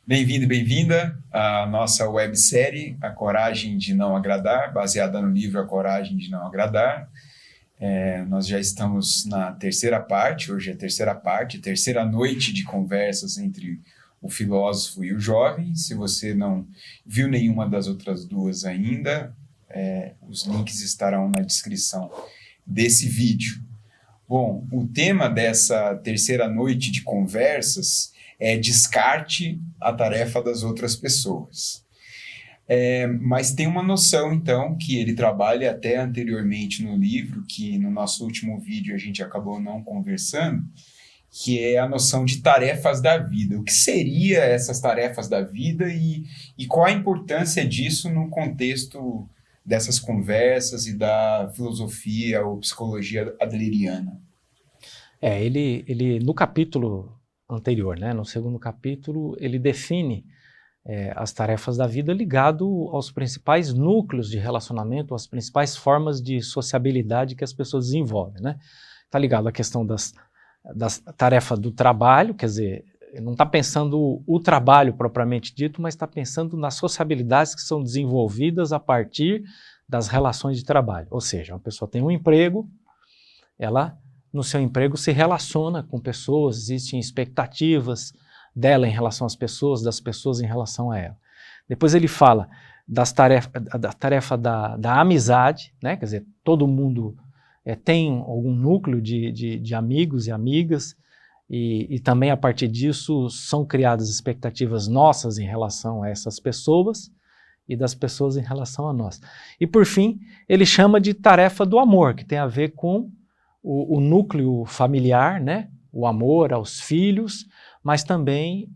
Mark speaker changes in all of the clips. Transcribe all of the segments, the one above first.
Speaker 1: Bem-vindo e bem-vinda à nossa websérie A Coragem de Não Agradar, baseada no livro A Coragem de Não Agradar. Nós já estamos na terceira parte, hoje é a terceira parte, terceira noite de conversas entre o filósofo e o jovem. Se você não viu nenhuma das outras duas ainda, os links estarão na descrição desse vídeo. Bom, o tema dessa terceira noite de conversas é descarte a tarefa das outras pessoas. Mas tem uma noção, então, que ele trabalha até anteriormente no livro, que no nosso último vídeo a gente acabou não conversando, que é a noção de tarefas da vida. O que seriam essas tarefas da vida e qual a importância disso no contexto dessas conversas e da filosofia ou psicologia adleriana?
Speaker 2: Ele no capítulo anterior, né, no segundo capítulo, ele define as tarefas da vida ligado aos principais núcleos de relacionamento, às principais formas de sociabilidade que as pessoas desenvolvem, né? Está ligado à questão das tarefas do trabalho, quer dizer, não está pensando o trabalho propriamente dito, mas está pensando nas sociabilidades que são desenvolvidas a partir das relações de trabalho. Ou seja, uma pessoa tem um emprego, ela no seu emprego se relaciona com pessoas, existem expectativas dela em relação às pessoas, das pessoas em relação a ela. Depois ele fala da tarefa da amizade, né? Quer dizer, todo mundo tem algum núcleo de amigos e amigas, e também a partir disso são criadas expectativas nossas em relação a essas pessoas e das pessoas em relação a nós. E por fim, ele chama de tarefa do amor, que tem a ver com o núcleo familiar, né? O amor aos filhos, mas também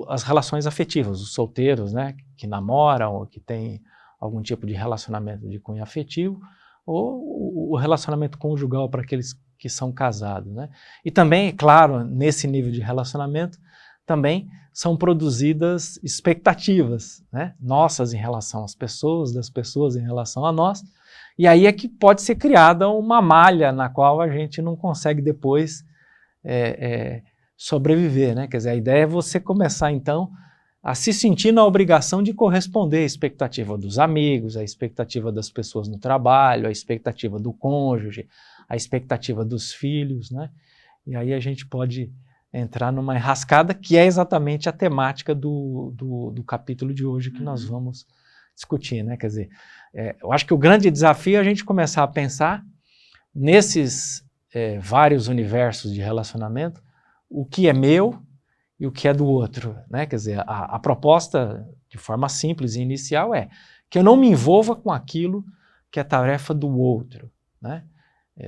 Speaker 2: as relações afetivas, os solteiros, né? Que namoram ou que têm algum tipo de relacionamento de cunho afetivo, ou o relacionamento conjugal para aqueles que são casados, né? E também, claro, nesse nível de relacionamento, também são produzidas expectativas, né? Nossas em relação às pessoas, das pessoas em relação a nós, e aí é que pode ser criada uma malha na qual a gente não consegue depois sobreviver, né? Quer dizer, a ideia é você começar então a se sentir na obrigação de corresponder à expectativa dos amigos, à expectativa das pessoas no trabalho, à expectativa do cônjuge, à expectativa dos filhos, né? E aí a gente pode entrar numa enrascada que é exatamente a temática do capítulo de hoje que nós vamos discutir, né? Quer dizer, eu acho que o grande desafio é a gente começar a pensar nesses vários universos de relacionamento, o que é meu e o que é do outro, né? Quer dizer, a proposta, de forma simples e inicial, é que eu não me envolva com aquilo que é tarefa do outro, né?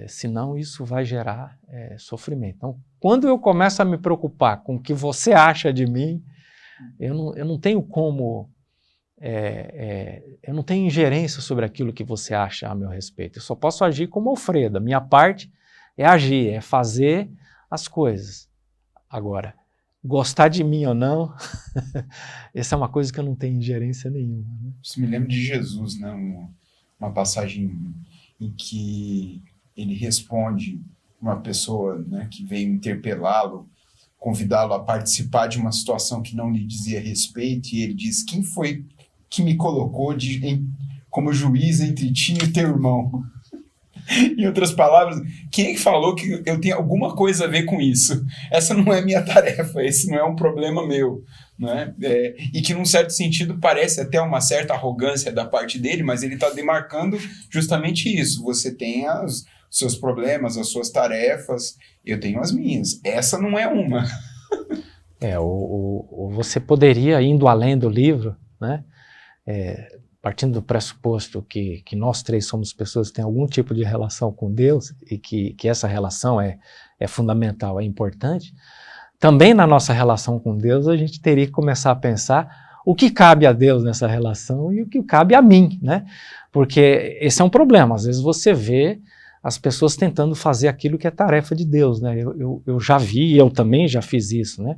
Speaker 2: Senão isso vai gerar sofrimento. Então, quando eu começo a me preocupar com o que você acha de mim, eu não tenho como... eu não tenho ingerência sobre aquilo que você acha a meu respeito. Eu só posso agir como Alfredo. A minha parte é agir, é fazer as coisas. Agora, gostar de mim ou não, essa é uma coisa que eu não tenho ingerência nenhuma. Né?
Speaker 1: Isso me lembra de Jesus, né? Uma passagem em que ele responde uma pessoa, né, que veio interpelá-lo, convidá-lo a participar de uma situação que não lhe dizia respeito, e ele diz: quem foi que me colocou como juiz entre ti e teu irmão? Em outras palavras, quem é que falou que eu tenho alguma coisa a ver com isso? Essa não é minha tarefa, esse não é um problema meu. Não é? E que, num certo sentido, parece até uma certa arrogância da parte dele, mas ele está demarcando justamente isso. Você tem os seus problemas, as suas tarefas, eu tenho as minhas. Essa não é uma.
Speaker 2: Você poderia, indo além do livro, né? Partindo do pressuposto que nós três somos pessoas que têm algum tipo de relação com Deus e que essa relação é fundamental, é importante, também na nossa relação com Deus a gente teria que começar a pensar o que cabe a Deus nessa relação e o que cabe a mim, né? Porque esse é um problema, às vezes você vê as pessoas tentando fazer aquilo que é tarefa de Deus, né? Eu já vi, eu também já fiz isso, né?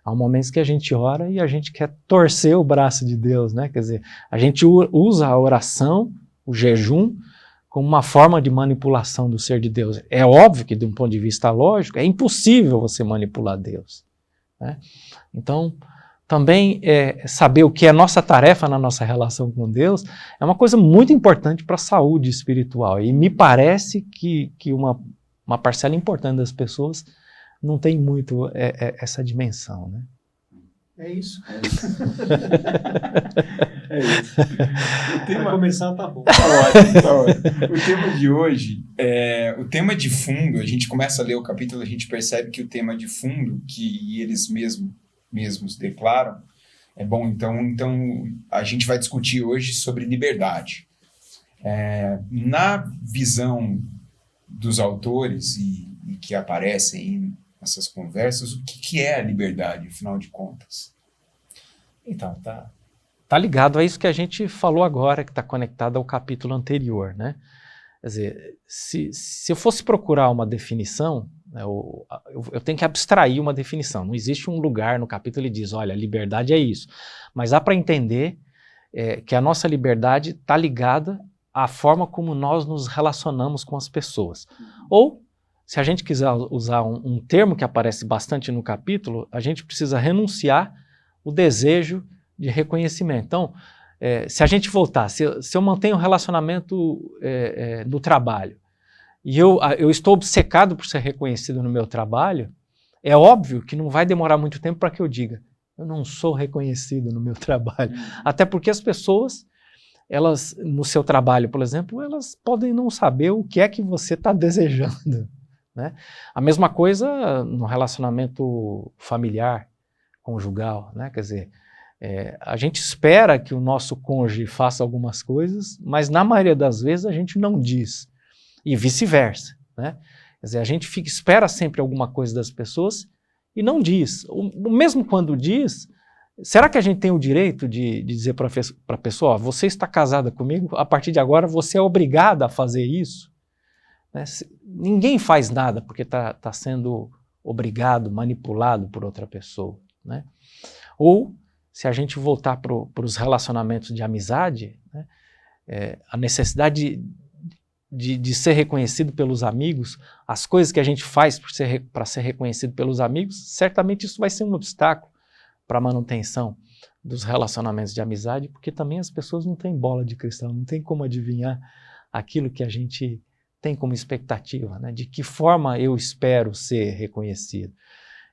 Speaker 2: Há momentos que a gente ora e a gente quer torcer o braço de Deus, né? Quer dizer, a gente usa a oração, o jejum, como uma forma de manipulação do ser de Deus. É óbvio que, de um ponto de vista lógico, é impossível você manipular Deus, né? Então, também saber o que é nossa tarefa na nossa relação com Deus é uma coisa muito importante para a saúde espiritual. E me parece que uma parcela importante das pessoas não tem muito essa dimensão, né?
Speaker 3: É isso.
Speaker 1: É isso. O tema...
Speaker 3: Para começar, tá bom.
Speaker 1: Tá ótimo, tá ótimo. O tema de hoje, o tema de fundo, a gente começa a ler o capítulo, a gente percebe que o tema de fundo, que eles mesmos declaram, é bom. Então a gente vai discutir hoje sobre liberdade. Na visão dos autores e que aparecem nessas conversas, o que é a liberdade, afinal de contas?
Speaker 2: Então, tá ligado a isso que a gente falou agora, que está conectado ao capítulo anterior, né? Quer dizer, se eu fosse procurar uma definição, né, eu tenho que abstrair uma definição. Não existe um lugar no capítulo que diz, olha, liberdade é isso. Mas dá para entender que a nossa liberdade está ligada à forma como nós nos relacionamos com as pessoas. Ou, se a gente quiser usar um termo que aparece bastante no capítulo, a gente precisa renunciar o desejo de reconhecimento. Então, se a gente voltar, se eu mantenho um relacionamento no trabalho e eu estou obcecado por ser reconhecido no meu trabalho, é óbvio que não vai demorar muito tempo para que eu diga, eu não sou reconhecido no meu trabalho. Até porque as pessoas, elas, no seu trabalho, por exemplo, elas podem não saber o que é que você está desejando, né? A mesma coisa no relacionamento familiar, conjugal, né? Quer dizer, a gente espera que o nosso cônjuge faça algumas coisas, mas na maioria das vezes a gente não diz, e vice-versa, né? Quer dizer, a gente espera sempre alguma coisa das pessoas e não diz. Mesmo quando diz, será que a gente tem o direito de dizer para a pessoa, você está casada comigo, a partir de agora você é obrigada a fazer isso? Né? Ninguém faz nada porque está sendo obrigado, manipulado por outra pessoa, né? Ou, se a gente voltar para os relacionamentos de amizade, né, a necessidade de ser reconhecido pelos amigos, as coisas que a gente faz para ser reconhecido pelos amigos, certamente isso vai ser um obstáculo para a manutenção dos relacionamentos de amizade, porque também as pessoas não têm bola de cristal, não tem como adivinhar aquilo que a gente tem como expectativa, né? De que forma eu espero ser reconhecido.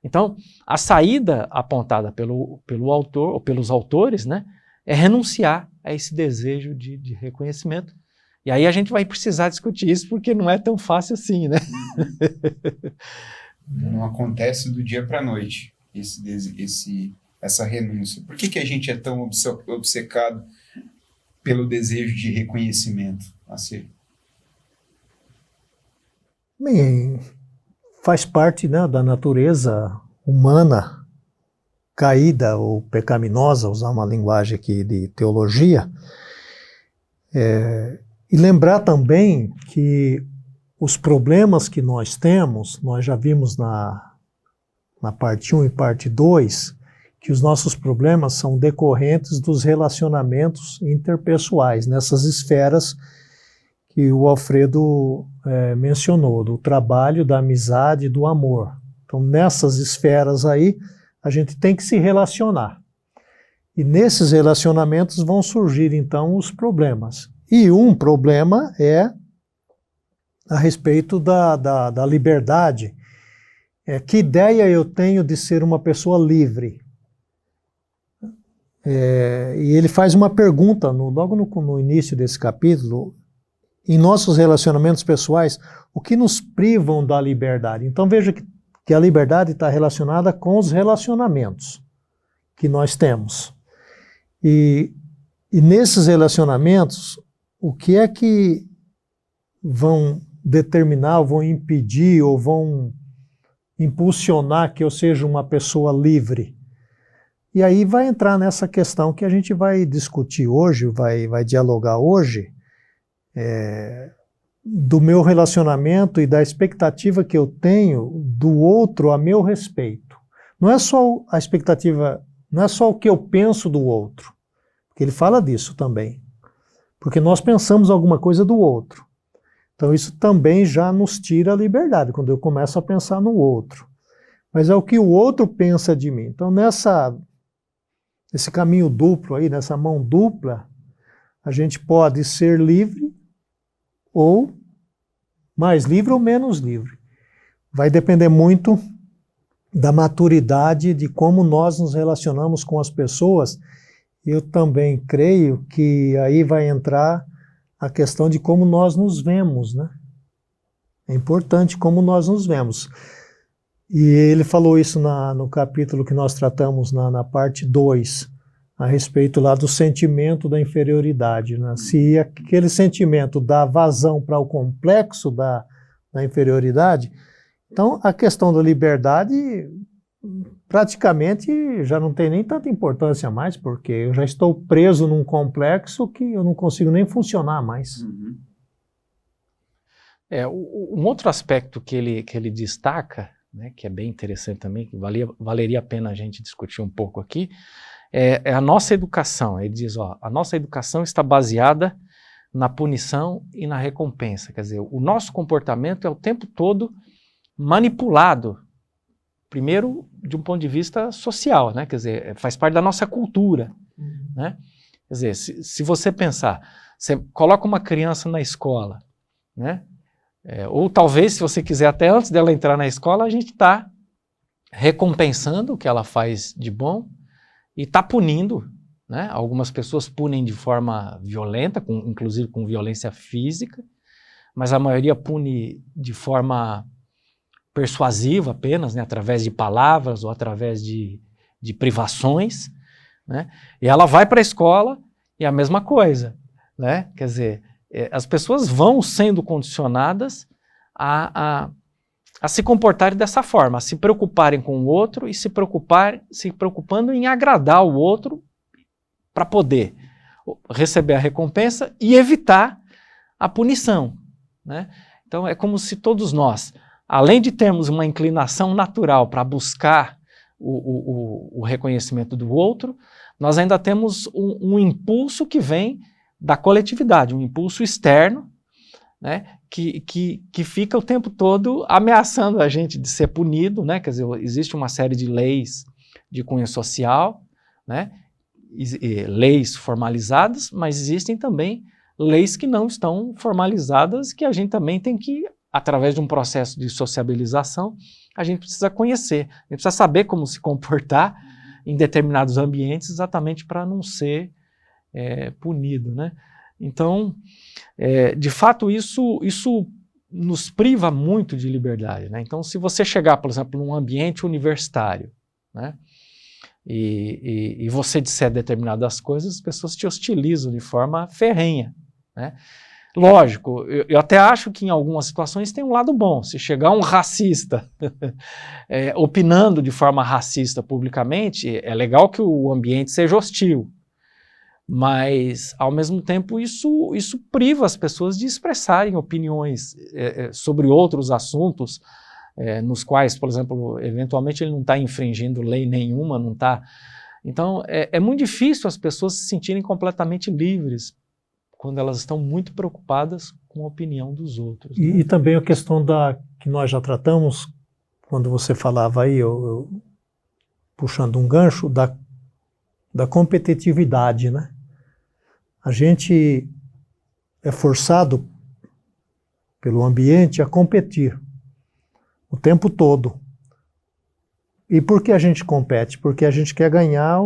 Speaker 2: Então, a saída apontada pelo autor, ou pelos autores, né, é renunciar a esse desejo de reconhecimento. E aí a gente vai precisar discutir isso, porque não é tão fácil assim, né?
Speaker 1: Não acontece do dia para a noite, essa renúncia. Por que a gente é tão obcecado pelo desejo de reconhecimento? Assim?
Speaker 3: Bem, faz parte, né, da natureza humana caída ou pecaminosa, usar uma linguagem aqui de teologia, e lembrar também que os problemas que nós temos, nós já vimos na parte 1 e parte 2, que os nossos problemas são decorrentes dos relacionamentos interpessoais, nessas esferas que o Alfredo mencionou, do trabalho, da amizade e do amor. Então, nessas esferas aí, a gente tem que se relacionar. E nesses relacionamentos vão surgir, então, os problemas. E um problema é a respeito da liberdade. Que ideia eu tenho de ser uma pessoa livre? E ele faz uma pergunta, logo no início desse capítulo, em nossos relacionamentos pessoais, o que nos privam da liberdade? Então veja que a liberdade está relacionada com os relacionamentos que nós temos. E nesses relacionamentos, o que é que vão determinar, ou vão impedir, ou vão impulsionar que eu seja uma pessoa livre? E aí vai entrar nessa questão que a gente vai discutir hoje, vai dialogar hoje, do meu relacionamento e da expectativa que eu tenho do outro a meu respeito. Não é só a expectativa, não é só o que eu penso do outro, porque ele fala disso também. Porque nós pensamos alguma coisa do outro. Então isso também já nos tira a liberdade, quando eu começo a pensar no outro. Mas é o que o outro pensa de mim. Então Esse caminho duplo aí, nessa mão dupla, a gente pode ser livre ou mais livre ou menos livre. Vai depender muito da maturidade, de como nós nos relacionamos com as pessoas. Eu também creio que aí vai entrar a questão de como nós nos vemos, né? É importante como nós nos vemos. E ele falou isso no capítulo que nós tratamos na parte 2, a respeito lá do sentimento da inferioridade, né? Se aquele sentimento dá vazão para o complexo da inferioridade, então a questão da liberdade praticamente já não tem nem tanta importância mais, porque eu já estou preso num complexo que eu não consigo nem funcionar mais.
Speaker 2: Um outro aspecto que ele destaca, né, que é bem interessante também, que valeria a pena a gente discutir um pouco aqui, é a nossa educação. Ele diz, a nossa educação está baseada na punição e na recompensa. Quer dizer, o nosso comportamento é o tempo todo manipulado, primeiro de um ponto de vista social, né? Quer dizer, faz parte da nossa cultura, né? Quer dizer, se você pensar, você coloca uma criança na escola, né? Ou talvez, se você quiser, até antes dela entrar na escola, a gente está recompensando o que ela faz de bom e está punindo, né? Algumas pessoas punem de forma violenta, inclusive com violência física, mas a maioria pune de forma persuasiva apenas, né? Através de palavras ou através de privações, né? E ela vai para a escola e é a mesma coisa, né? Quer dizer, as pessoas vão sendo condicionadas a se comportarem dessa forma, a se preocuparem com o outro e se preocupando em agradar o outro para poder receber a recompensa e evitar a punição, né? Então é como se todos nós, além de termos uma inclinação natural para buscar o reconhecimento do outro, nós ainda temos um impulso que vem da coletividade, um impulso externo, né, que fica o tempo todo ameaçando a gente de ser punido, né? Quer dizer, existe uma série de leis de cunho social, né, leis formalizadas, mas existem também leis que não estão formalizadas, que a gente também tem que, através de um processo de sociabilização, a gente precisa conhecer, a gente precisa saber como se comportar em determinados ambientes, exatamente para não ser punido, né? Então, de fato, isso nos priva muito de liberdade, né? Então, se você chegar, por exemplo, num ambiente universitário, né, e você disser determinadas coisas, as pessoas te hostilizam de forma ferrenha, né? Lógico, eu até acho que em algumas situações tem um lado bom. Se chegar um racista opinando de forma racista publicamente, é legal que o ambiente seja hostil. Mas, ao mesmo tempo, isso priva as pessoas de expressarem opiniões sobre outros assuntos, nos quais, por exemplo, eventualmente ele não está infringindo lei nenhuma, não está. Então, é muito difícil as pessoas se sentirem completamente livres quando elas estão muito preocupadas com a opinião dos outros. Né?
Speaker 3: E também a questão que nós já tratamos, quando você falava aí, eu puxando um gancho, da competitividade, né? A gente é forçado pelo ambiente a competir o tempo todo. E por que a gente compete? Porque a gente quer ganhar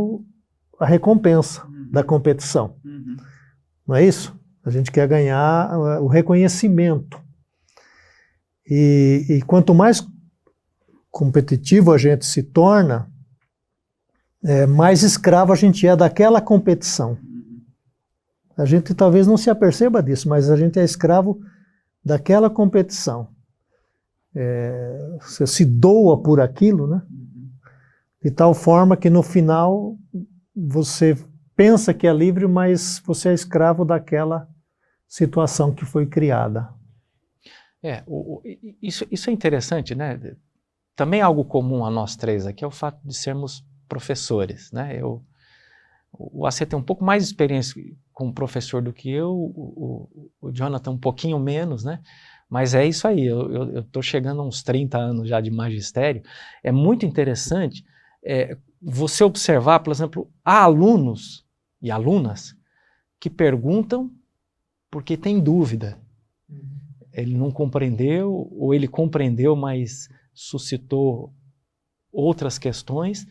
Speaker 3: a recompensa da competição. Não é isso? A gente quer ganhar o reconhecimento. E quanto mais competitivo a gente se torna, mais escravo a gente é daquela competição. A gente talvez não se aperceba disso, mas a gente é escravo daquela competição. Você se doa por aquilo, né? De tal forma que no final você pensa que é livre, mas você é escravo daquela situação que foi criada.
Speaker 2: Isso é interessante, né? Também algo comum a nós três aqui é o fato de sermos professores, né? O AC tem um pouco mais de experiência como professor do que eu, o Jonathan um pouquinho menos, né? Mas é isso aí, eu estou chegando a uns 30 anos já de magistério. É muito interessante você observar, por exemplo, há alunos e alunas que perguntam porque tem dúvida. Ele não compreendeu, ou ele compreendeu, mas suscitou outras questões.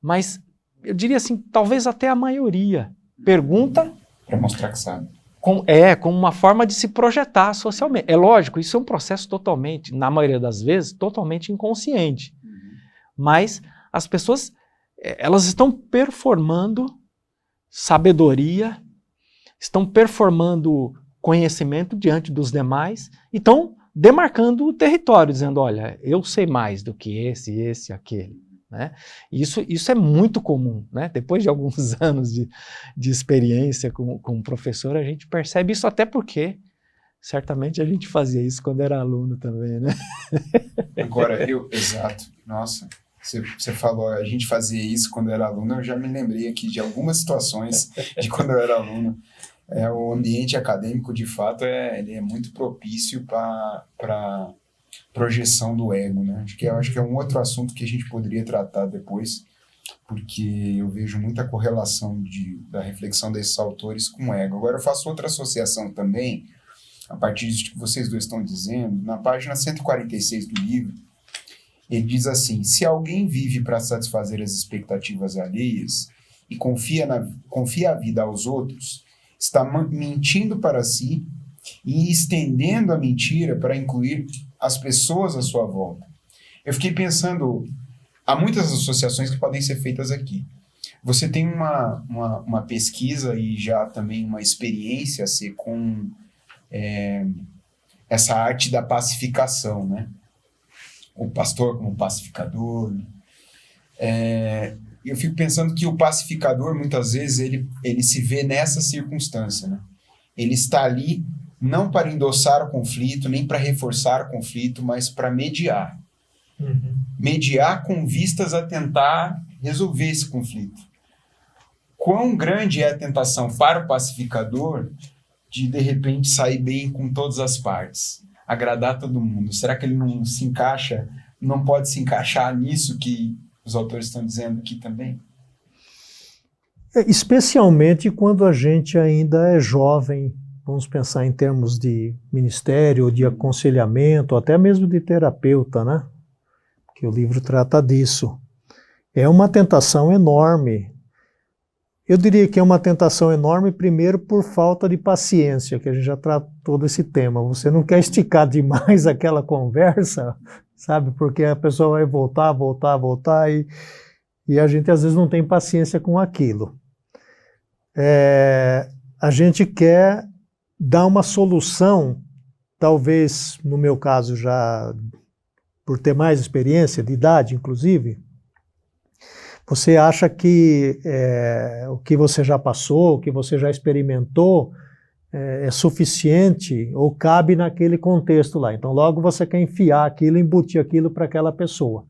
Speaker 2: Mas eu diria assim, talvez até a maioria pergunta
Speaker 1: Para mostrar que sabe.
Speaker 2: como uma forma de se projetar socialmente. É lógico, isso é um processo totalmente, na maioria das vezes, totalmente inconsciente. Mas as pessoas, elas estão performando sabedoria, estão performando conhecimento diante dos demais e estão demarcando o território, dizendo, olha, eu sei mais do que esse, aquele. Né? Isso é muito comum, né? Depois de alguns anos de experiência com o professor, a gente percebe isso, até porque certamente a gente fazia isso quando era aluno também, né?
Speaker 1: Agora, exato, nossa, você falou, a gente fazia isso quando era aluno, eu já me lembrei aqui de algumas situações de quando eu era aluno. O ambiente acadêmico, de fato, ele é muito propício para projeção do ego, né? Eu acho que é um outro assunto que a gente poderia tratar depois, porque eu vejo muita correlação da reflexão desses autores com o ego. Agora, eu faço outra associação também, a partir disso que vocês dois estão dizendo. Na página 146 do livro, ele diz assim: se alguém vive para satisfazer as expectativas alheias e confia a vida aos outros, está mentindo para si e estendendo a mentira para incluir as pessoas à sua volta. Eu fiquei pensando, há muitas associações que podem ser feitas aqui. Você tem uma pesquisa e já também uma experiência com essa arte da pacificação, né? O pastor como pacificador. Eu fico pensando que o pacificador, muitas vezes, ele se vê nessa circunstância, né? Ele está ali não para endossar o conflito, nem para reforçar o conflito, mas para mediar. Mediar com vistas a tentar resolver esse conflito. Quão grande é a tentação para o pacificador de repente, sair bem com todas as partes, agradar todo mundo? Será que ele não pode se encaixar nisso que os autores estão dizendo aqui também?
Speaker 3: Especialmente quando a gente ainda é jovem, vamos pensar em termos de ministério, de aconselhamento, até mesmo de terapeuta, né? Que o livro trata disso. É uma tentação enorme. Eu diria que é uma tentação enorme, primeiro, por falta de paciência, que a gente já tratou desse tema. Você não quer esticar demais aquela conversa, sabe? Porque a pessoa vai voltar, e a gente às vezes não tem paciência com aquilo. A gente quer dar uma solução, talvez, no meu caso, já por ter mais experiência, de idade, inclusive. Você acha que o que você já passou, o que você já experimentou, é suficiente ou cabe naquele contexto lá. Então, logo você quer enfiar aquilo, embutir aquilo para aquela pessoa.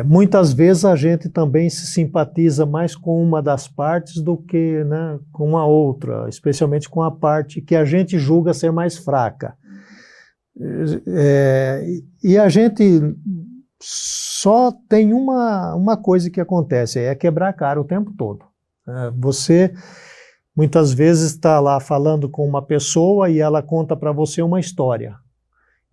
Speaker 3: Muitas vezes a gente também se simpatiza mais com uma das partes do que, né, com a outra, especialmente com a parte que a gente julga ser mais fraca. E a gente só tem uma coisa que acontece, é quebrar a cara o tempo todo. Você muitas vezes está lá falando com uma pessoa e ela conta para você uma história.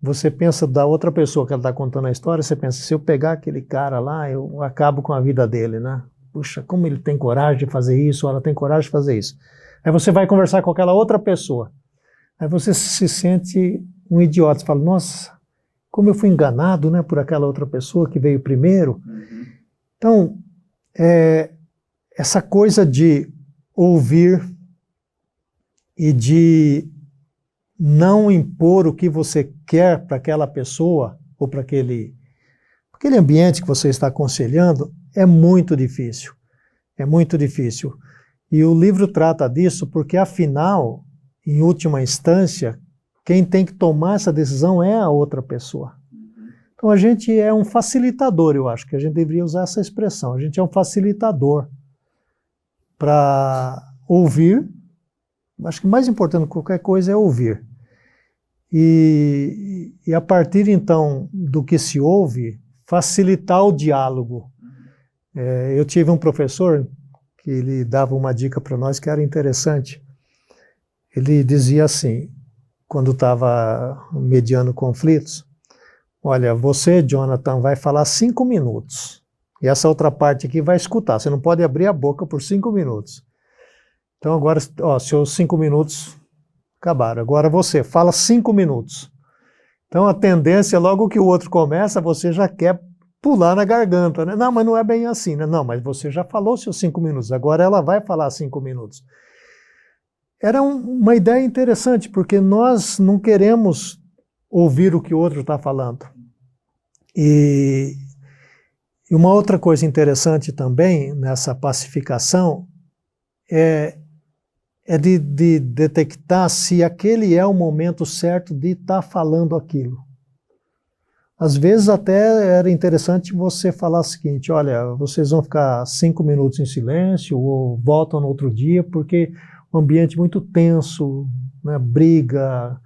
Speaker 3: Você pensa da outra pessoa que ela está contando a história, você pensa, se eu pegar aquele cara lá, eu acabo com a vida dele, né? Puxa, como ele tem coragem de fazer isso, ou ela tem coragem de fazer isso. Aí você vai conversar com aquela outra pessoa. Aí você se sente um idiota, você fala, nossa, como eu fui enganado, né, por aquela outra pessoa que veio primeiro. Então, essa coisa de ouvir e de não impor o que você quer para aquela pessoa ou para aquele ambiente que você está aconselhando é muito difícil. É muito difícil. E o livro trata disso porque, afinal, em última instância, quem tem que tomar essa decisão é a outra pessoa. Então a gente é um facilitador, eu acho que a gente deveria usar essa expressão. A gente é um facilitador para ouvir. Acho que o mais importante de qualquer coisa é ouvir. E a partir, então, do que se ouve, facilitar o diálogo. Eu tive um professor que ele dava uma dica para nós que era interessante. Ele dizia assim, quando estava mediando conflitos, olha, você, Jonathan, vai falar 5 minutos. E essa outra parte aqui vai escutar. Você não pode abrir a boca por 5 minutos. Então agora, seus 5 minutos acabaram. Agora você, fala 5 minutos. Então a tendência, logo que o outro começa, você já quer pular na garganta, né? Não, mas não é bem assim, né? Não, mas você já falou seus 5 minutos, agora ela vai falar 5 minutos. Era uma ideia interessante, porque nós não queremos ouvir o que o outro está falando. E uma outra coisa interessante também nessa pacificação é de detectar se aquele é o momento certo de estar falando aquilo. Às vezes até era interessante você falar o seguinte, olha, vocês vão ficar 5 minutos em silêncio ou voltam no outro dia, porque o ambiente é muito tenso, né, briga,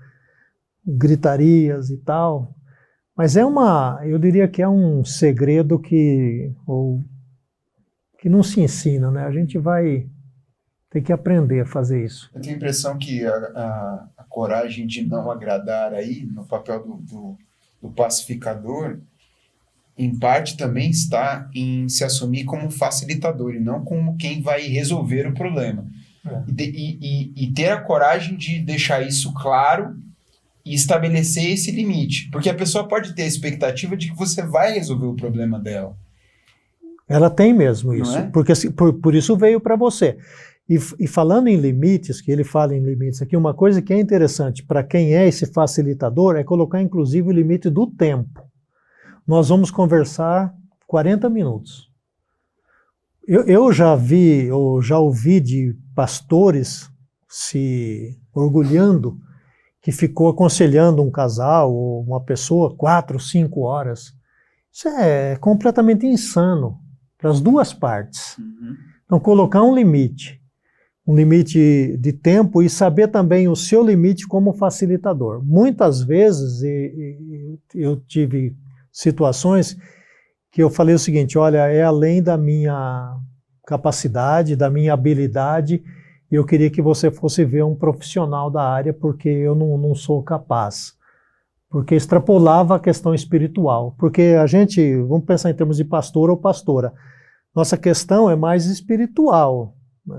Speaker 3: gritarias e tal. Mas eu diria que é um segredo que não se ensina, né? A gente vai ter que aprender a fazer isso.
Speaker 1: Eu tenho a impressão que a coragem de não agradar aí, no papel do pacificador, em parte também está em se assumir como facilitador e não como quem vai resolver o problema. E ter a coragem de deixar isso claro e estabelecer esse limite. Porque a pessoa pode ter a expectativa de que você vai resolver o problema dela.
Speaker 3: Ela tem mesmo isso,
Speaker 1: não é?
Speaker 3: Porque por isso veio para você. E falando em limites, que ele fala em limites aqui, uma coisa que é interessante para quem é esse facilitador é colocar inclusive o limite do tempo. Nós vamos conversar 40 minutos. Eu já vi, ou já ouvi de pastores se orgulhando que ficou aconselhando um casal ou uma pessoa 4, 5 horas. Isso é completamente insano para as duas partes.
Speaker 1: Uhum.
Speaker 3: Então, colocar um limite de tempo e saber também o seu limite como facilitador. Muitas vezes eu tive situações que eu falei o seguinte, olha, é além da minha capacidade, da minha habilidade, e eu queria que você fosse ver um profissional da área, porque eu não sou capaz. Porque extrapolava a questão espiritual. Porque a gente, vamos pensar em termos de pastor ou pastora, nossa questão é mais espiritual.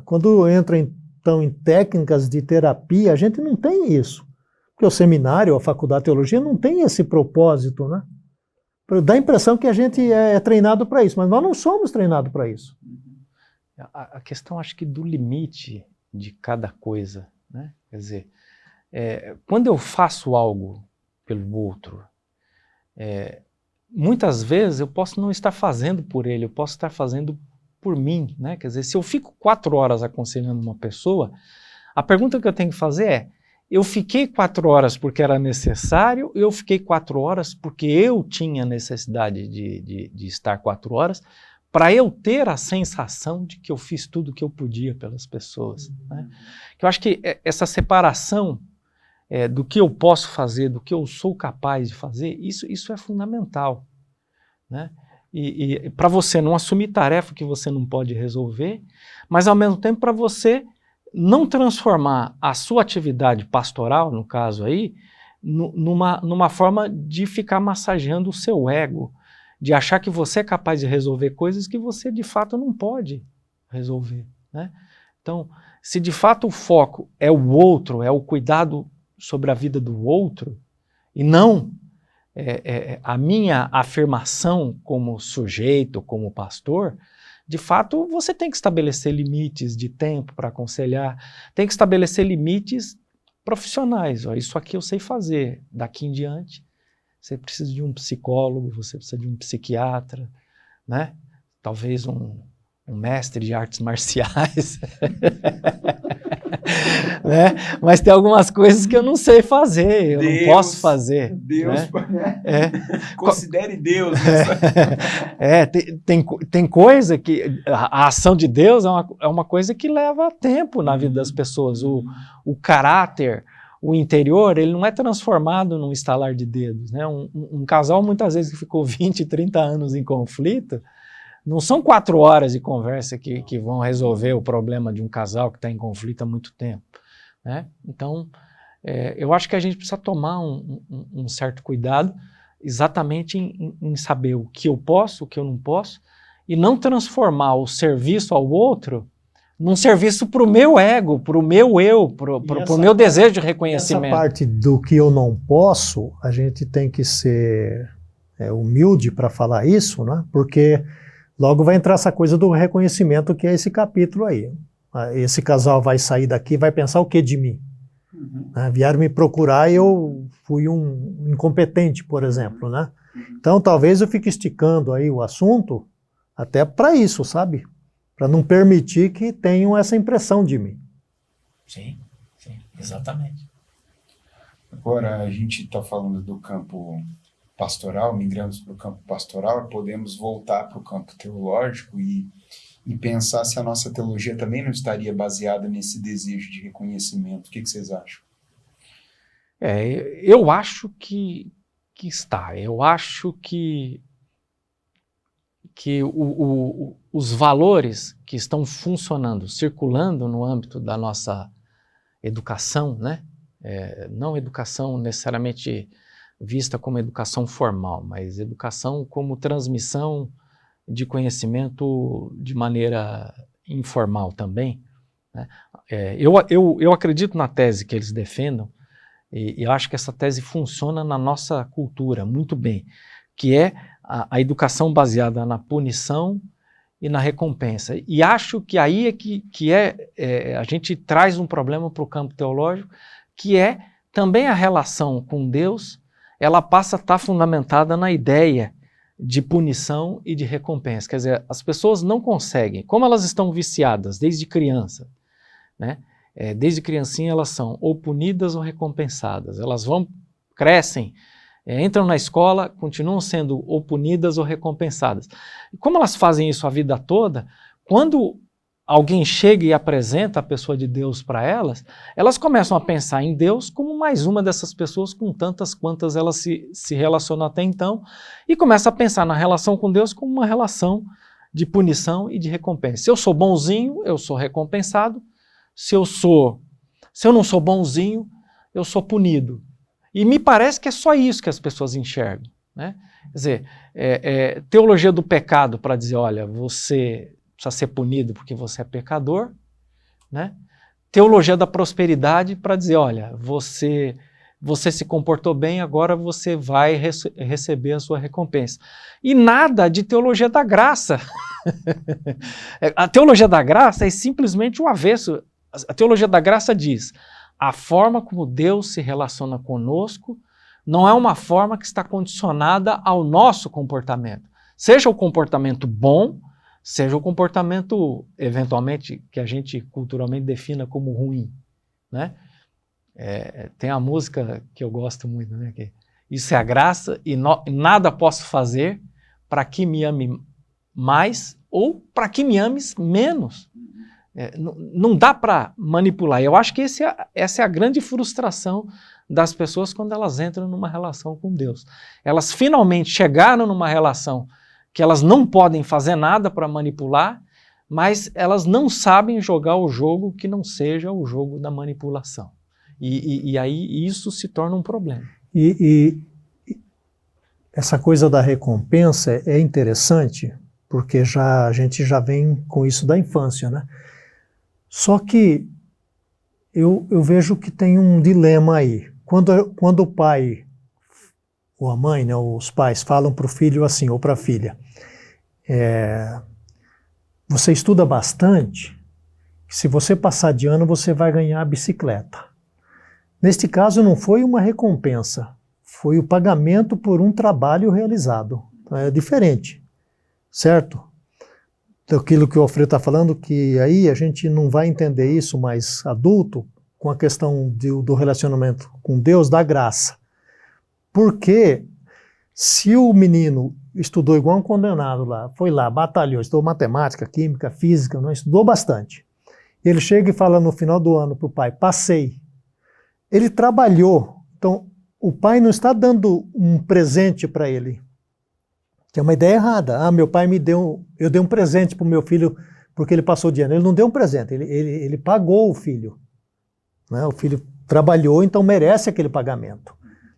Speaker 3: Quando entra então em técnicas de terapia, a gente não tem isso. Porque o seminário, a faculdade de teologia não tem esse propósito, né? Dá a impressão que a gente é treinado para isso, mas nós não somos treinados para isso.
Speaker 2: A questão, acho que, do limite de cada coisa, né? Quer dizer, quando eu faço algo pelo outro, muitas vezes eu posso não estar fazendo por ele, eu posso estar fazendo por mim, né? Quer dizer, se eu fico 4 horas aconselhando uma pessoa, a pergunta que eu tenho que fazer é, eu fiquei 4 horas porque era necessário, eu fiquei 4 horas porque eu tinha necessidade de estar 4 horas, para eu ter a sensação de que eu fiz tudo o que eu podia pelas pessoas. Né? Eu acho que essa separação do que eu posso fazer, do que eu sou capaz de fazer, isso é fundamental. Né? E para você não assumir tarefa que você não pode resolver, mas ao mesmo tempo para você não transformar a sua atividade pastoral, no caso aí, numa forma de ficar massageando o seu ego, de achar que você é capaz de resolver coisas que você de fato não pode resolver. Né? Então, se de fato o foco é o outro, é o cuidado sobre a vida do outro, e não a minha afirmação como sujeito, como pastor, de fato você tem que estabelecer limites de tempo para aconselhar, tem que estabelecer limites profissionais. Ó, isso aqui eu sei fazer, daqui em diante você precisa de um psicólogo, você precisa de um psiquiatra, né? Talvez um mestre de artes marciais. Né? Mas tem algumas coisas que eu não sei fazer, eu não posso fazer.
Speaker 1: Deus,
Speaker 2: né?
Speaker 1: Considere Deus.
Speaker 2: Tem coisa que a ação de Deus é uma coisa que leva tempo na vida das pessoas. O caráter, o interior, ele não é transformado num estalar de dedos. Né? Um casal, muitas vezes, que ficou 20, 30 anos em conflito, Não são 4 horas de conversa que vão resolver o problema de um casal que está em conflito há muito tempo, né? Então, eu acho que a gente precisa tomar um certo cuidado exatamente em saber o que eu posso, o que eu não posso, e não transformar o serviço ao outro num serviço para o meu ego, para o meu eu, para o meu desejo de reconhecimento.
Speaker 3: Essa parte do que eu não posso, a gente tem que ser humilde para falar isso, né? Porque logo vai entrar essa coisa do reconhecimento, que é esse capítulo aí. Esse casal vai sair daqui, vai pensar o que de mim? Vieram me procurar e eu fui um incompetente, por exemplo, né? Então talvez eu fique esticando aí o assunto até para isso, sabe? Para não permitir que tenham essa impressão de mim.
Speaker 2: Sim, exatamente.
Speaker 1: Agora, a gente está falando do campo pastoral, migramos para o campo pastoral, podemos voltar para o campo teológico e pensar se a nossa teologia também não estaria baseada nesse desejo de reconhecimento. O que vocês acham?
Speaker 2: Eu acho que está. Eu acho que os valores que estão funcionando, circulando no âmbito da nossa educação, né? Não educação necessariamente vista como educação formal, mas educação como transmissão de conhecimento de maneira informal também, né? Eu acredito na tese que eles defendam, e eu acho que essa tese funciona na nossa cultura muito bem, que é a educação baseada na punição e na recompensa. E acho que aí a gente traz um problema para o campo teológico, que é também a relação com Deus, ela passa a estar fundamentada na ideia de punição e de recompensa. Quer dizer, as pessoas não conseguem, como elas estão viciadas desde criança, né? Desde criancinha elas são ou punidas ou recompensadas. Elas crescem, entram na escola, continuam sendo ou punidas ou recompensadas. E como elas fazem isso a vida toda, quando alguém chega e apresenta a pessoa de Deus para elas, elas começam a pensar em Deus como mais uma dessas pessoas com tantas quantas elas se relacionam até então, e começam a pensar na relação com Deus como uma relação de punição e de recompensa. Se eu sou bonzinho, eu sou recompensado. Se eu não sou bonzinho, eu sou punido. E me parece que é só isso que as pessoas enxergam, né? Quer dizer, teologia do pecado para dizer, olha, você precisa ser punido porque você é pecador, né? Teologia da prosperidade para dizer, olha, você se comportou bem, agora você vai receber a sua recompensa. E nada de teologia da graça. A teologia da graça é simplesmente o avesso. A teologia da graça diz, a forma como Deus se relaciona conosco não é uma forma que está condicionada ao nosso comportamento. Seja o comportamento bom, seja o comportamento, eventualmente, que a gente culturalmente defina como ruim, né? Tem a música que eu gosto muito, né? Que isso é a graça e nada posso fazer para que me ame mais ou para que me ames menos. Não dá para manipular. Eu acho que essa é a grande frustração das pessoas quando elas entram numa relação com Deus. Elas finalmente chegaram numa relação que elas não podem fazer nada para manipular, mas elas não sabem jogar o jogo que não seja o jogo da manipulação. E aí isso se torna um problema.
Speaker 3: E essa coisa da recompensa é interessante, porque a gente já vem com isso da infância, né? Só que eu vejo que tem um dilema aí. Quando o pai ou a mãe, né, os pais falam para o filho assim, ou para a filha, você estuda bastante, se você passar de ano você vai ganhar a bicicleta. Neste caso não foi uma recompensa, foi o pagamento por um trabalho realizado. É diferente, certo? Daquilo que o Alfredo está falando, que aí a gente não vai entender isso mais adulto, com a questão do relacionamento com Deus, da graça. Porque se o menino estudou igual um condenado lá, foi lá, batalhou, estudou matemática, química, física, não estudou bastante. Ele chega e fala no final do ano para o pai, passei. Ele trabalhou, então o pai não está dando um presente para ele. Que é uma ideia errada. Ah, meu pai eu dei um presente para o meu filho porque ele passou de ano. Ele não deu um presente, ele pagou o filho. Né? O filho trabalhou, então merece aquele pagamento.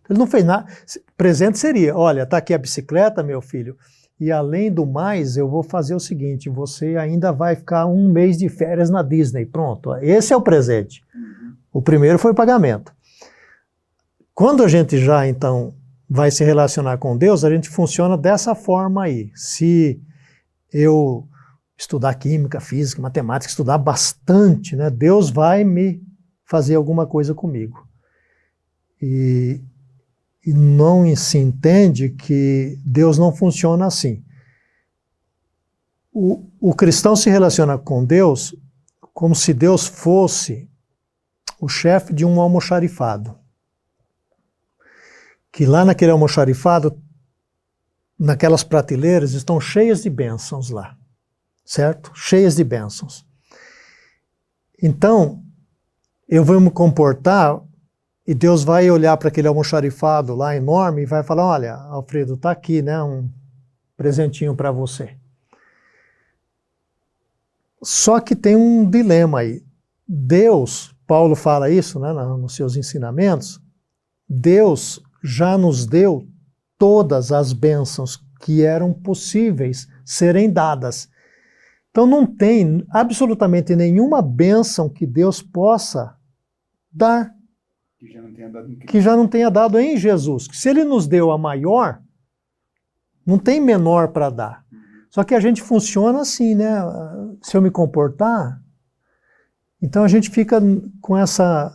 Speaker 3: Ele não fez nada. Presente seria, olha, está aqui a bicicleta, meu filho, e além do mais, eu vou fazer o seguinte, você ainda vai ficar 1 mês de férias na Disney. Pronto, esse é o presente. O primeiro foi o pagamento. Quando a gente já, então, vai se relacionar com Deus, a gente funciona dessa forma aí. Se eu estudar química, física, matemática, estudar bastante, né, Deus vai me fazer alguma coisa comigo. E não se entende que Deus não funciona assim. O cristão se relaciona com Deus como se Deus fosse o chefe de um almoxarifado. Que lá naquele almoxarifado, naquelas prateleiras, estão cheias de bênçãos lá, certo? Cheias de bênçãos. Então, eu vou me comportar e Deus vai olhar para aquele almoxarifado lá enorme e vai falar, olha, Alfredo, está aqui, né, um presentinho para você. Só que tem um dilema aí. Deus, Paulo fala isso, né, nos seus ensinamentos, Deus já nos deu todas as bênçãos que eram possíveis serem dadas. Então não tem absolutamente nenhuma bênção que Deus possa dar que já não tenha dado em Jesus. Se Ele nos deu a maior, não tem menor para dar. Só que a gente funciona assim, né? Se eu me comportar, então a gente fica com essa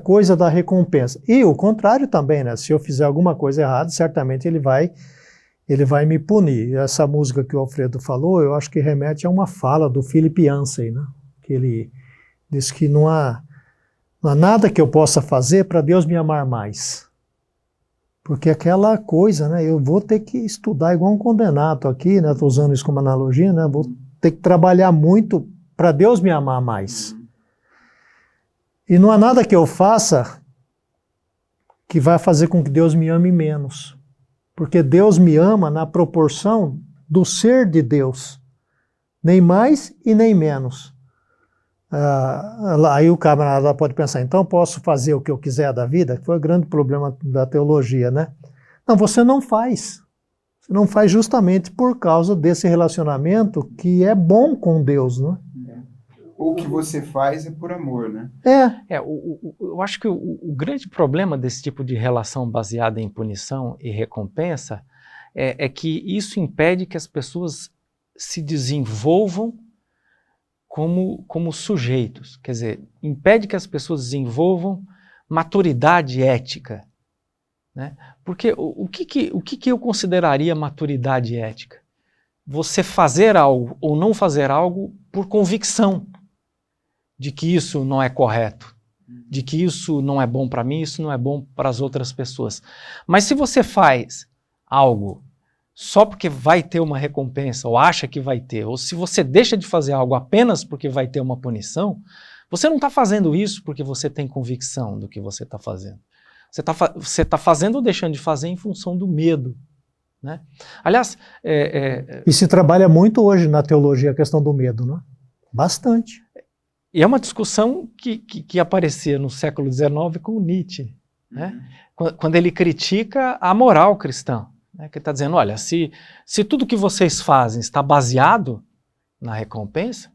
Speaker 3: coisa da recompensa. E o contrário também, né? Se eu fizer alguma coisa errada, certamente ele vai me punir. Essa música que o Alfredo falou, eu acho que remete a uma fala do Philip Yancey, né? Que ele diz que não há nada que eu possa fazer para Deus me amar mais. Porque aquela coisa, né? Eu vou ter que estudar igual um condenado aqui, né? Estou usando isso como analogia, né? Vou ter que trabalhar muito para Deus me amar mais. E não há nada que eu faça que vai fazer com que Deus me ame menos. Porque Deus me ama na proporção do ser de Deus. Nem mais e nem menos. Aí o camarada pode pensar, então posso fazer o que eu quiser da vida? Que foi o grande problema da teologia, né? Não, você não faz. Você não faz justamente por causa desse relacionamento que é bom com Deus, né?
Speaker 1: O que você faz é por amor, né?
Speaker 2: Eu acho que o grande problema desse tipo de relação baseada em punição e recompensa é que isso impede que as pessoas se desenvolvam como sujeitos. Quer dizer, impede que as pessoas desenvolvam maturidade ética. Né? Porque o que eu consideraria maturidade ética? Você fazer algo ou não fazer algo por convicção de que isso não é correto, de que isso não é bom para mim, isso não é bom para as outras pessoas. Mas se você faz algo só porque vai ter uma recompensa, ou acha que vai ter, ou se você deixa de fazer algo apenas porque vai ter uma punição, você não está fazendo isso porque você tem convicção do que você está fazendo. Você tá fazendo ou deixando de fazer em função do medo. Né? Aliás...
Speaker 3: E se trabalha muito hoje na teologia a questão do medo, né? Bastante.
Speaker 2: E é uma discussão que aparecia no século XIX com Nietzsche, né? Quando ele critica a moral cristã. Né? Que ele está dizendo, olha, se tudo que vocês fazem está baseado na recompensa,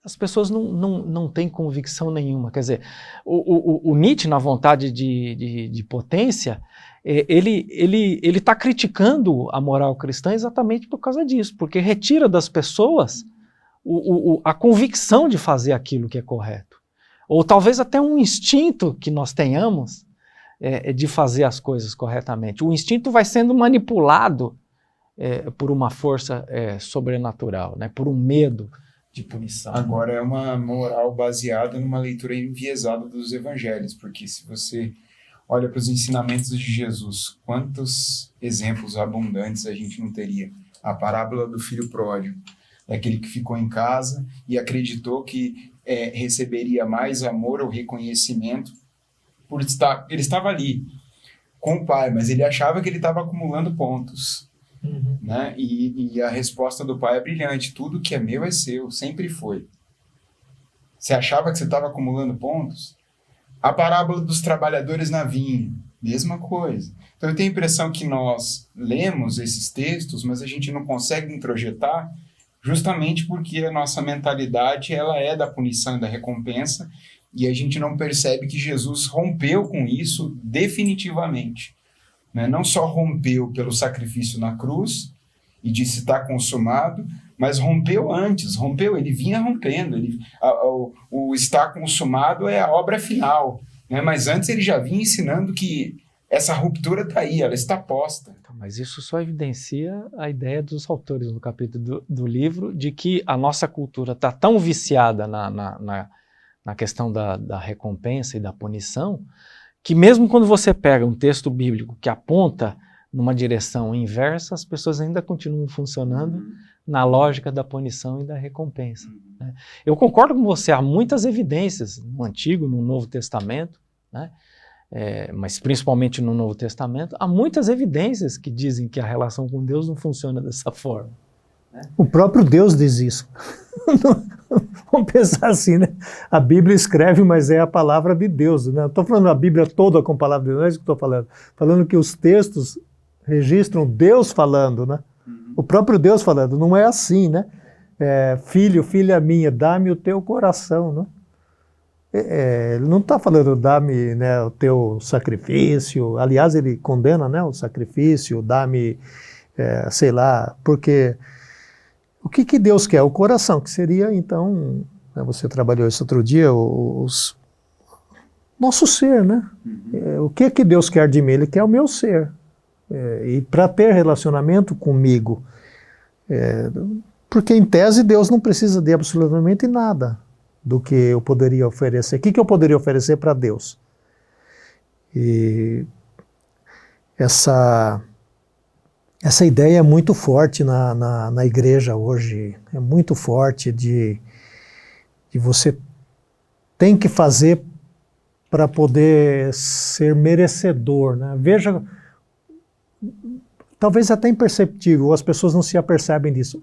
Speaker 2: as pessoas não têm convicção nenhuma. Quer dizer, o Nietzsche, na vontade de potência, ele está criticando a moral cristã exatamente por causa disso, porque retira das pessoas a convicção de fazer aquilo que é correto. Ou talvez até um instinto que nós tenhamos de fazer as coisas corretamente. O instinto vai sendo manipulado por uma força sobrenatural, né? Por um medo de punição.
Speaker 1: Agora é uma moral baseada numa leitura enviesada dos evangelhos, porque se você olha para os ensinamentos de Jesus, quantos exemplos abundantes a gente não teria? A parábola do filho pródigo, daquele que ficou em casa e acreditou que receberia mais amor ou reconhecimento por estar... Ele estava ali com o pai, mas ele achava que ele estava acumulando pontos. Né? E a resposta do pai é brilhante. Tudo que é meu é seu, sempre foi. Você achava que você estava acumulando pontos? A parábola dos trabalhadores na vinha, mesma coisa. Então eu tenho a impressão que nós lemos esses textos, mas a gente não consegue introjetar justamente porque a nossa mentalidade ela é da punição e da recompensa e a gente não percebe que Jesus rompeu com isso definitivamente. Né? Não só rompeu pelo sacrifício na cruz e disse está consumado, mas rompeu antes, ele vinha rompendo. O estar consumado é a obra final, né? Mas antes ele já vinha ensinando que essa ruptura está aí, ela está posta.
Speaker 2: Mas isso só evidencia a ideia dos autores no capítulo do livro de que a nossa cultura está tão viciada na questão da recompensa e da punição, que mesmo quando você pega um texto bíblico que aponta numa direção inversa, as pessoas ainda continuam funcionando na lógica da punição e da recompensa. Né? Eu concordo com você, há muitas evidências no Antigo, no Novo Testamento, né? Mas principalmente no Novo Testamento, há muitas evidências que dizem que a relação com Deus não funciona dessa forma. Né?
Speaker 3: O próprio Deus diz isso. Vamos pensar assim, né? A Bíblia escreve, mas é a palavra de Deus. Né? Não estou falando a Bíblia toda com a palavra de Deus, não é isso que estou falando. Falando que os textos registram Deus falando, né? O próprio Deus falando, não é assim, né? Filho, filha minha, dá-me o teu coração, né? Ele não está falando, dá-me, né, o teu sacrifício. Aliás, ele condena, né, o sacrifício, dá-me, sei lá, porque o que Deus quer? O coração, que seria, então, né, você trabalhou isso outro dia, nosso ser, né? O que Deus quer de mim? Ele quer o meu ser. E para ter relacionamento comigo, porque em tese Deus não precisa de absolutamente nada do que eu poderia oferecer. O que eu poderia oferecer para Deus? E essa ideia é muito forte na igreja hoje, é muito forte de você tem que fazer para poder ser merecedor, né? Veja, talvez até imperceptível, as pessoas não se apercebem disso.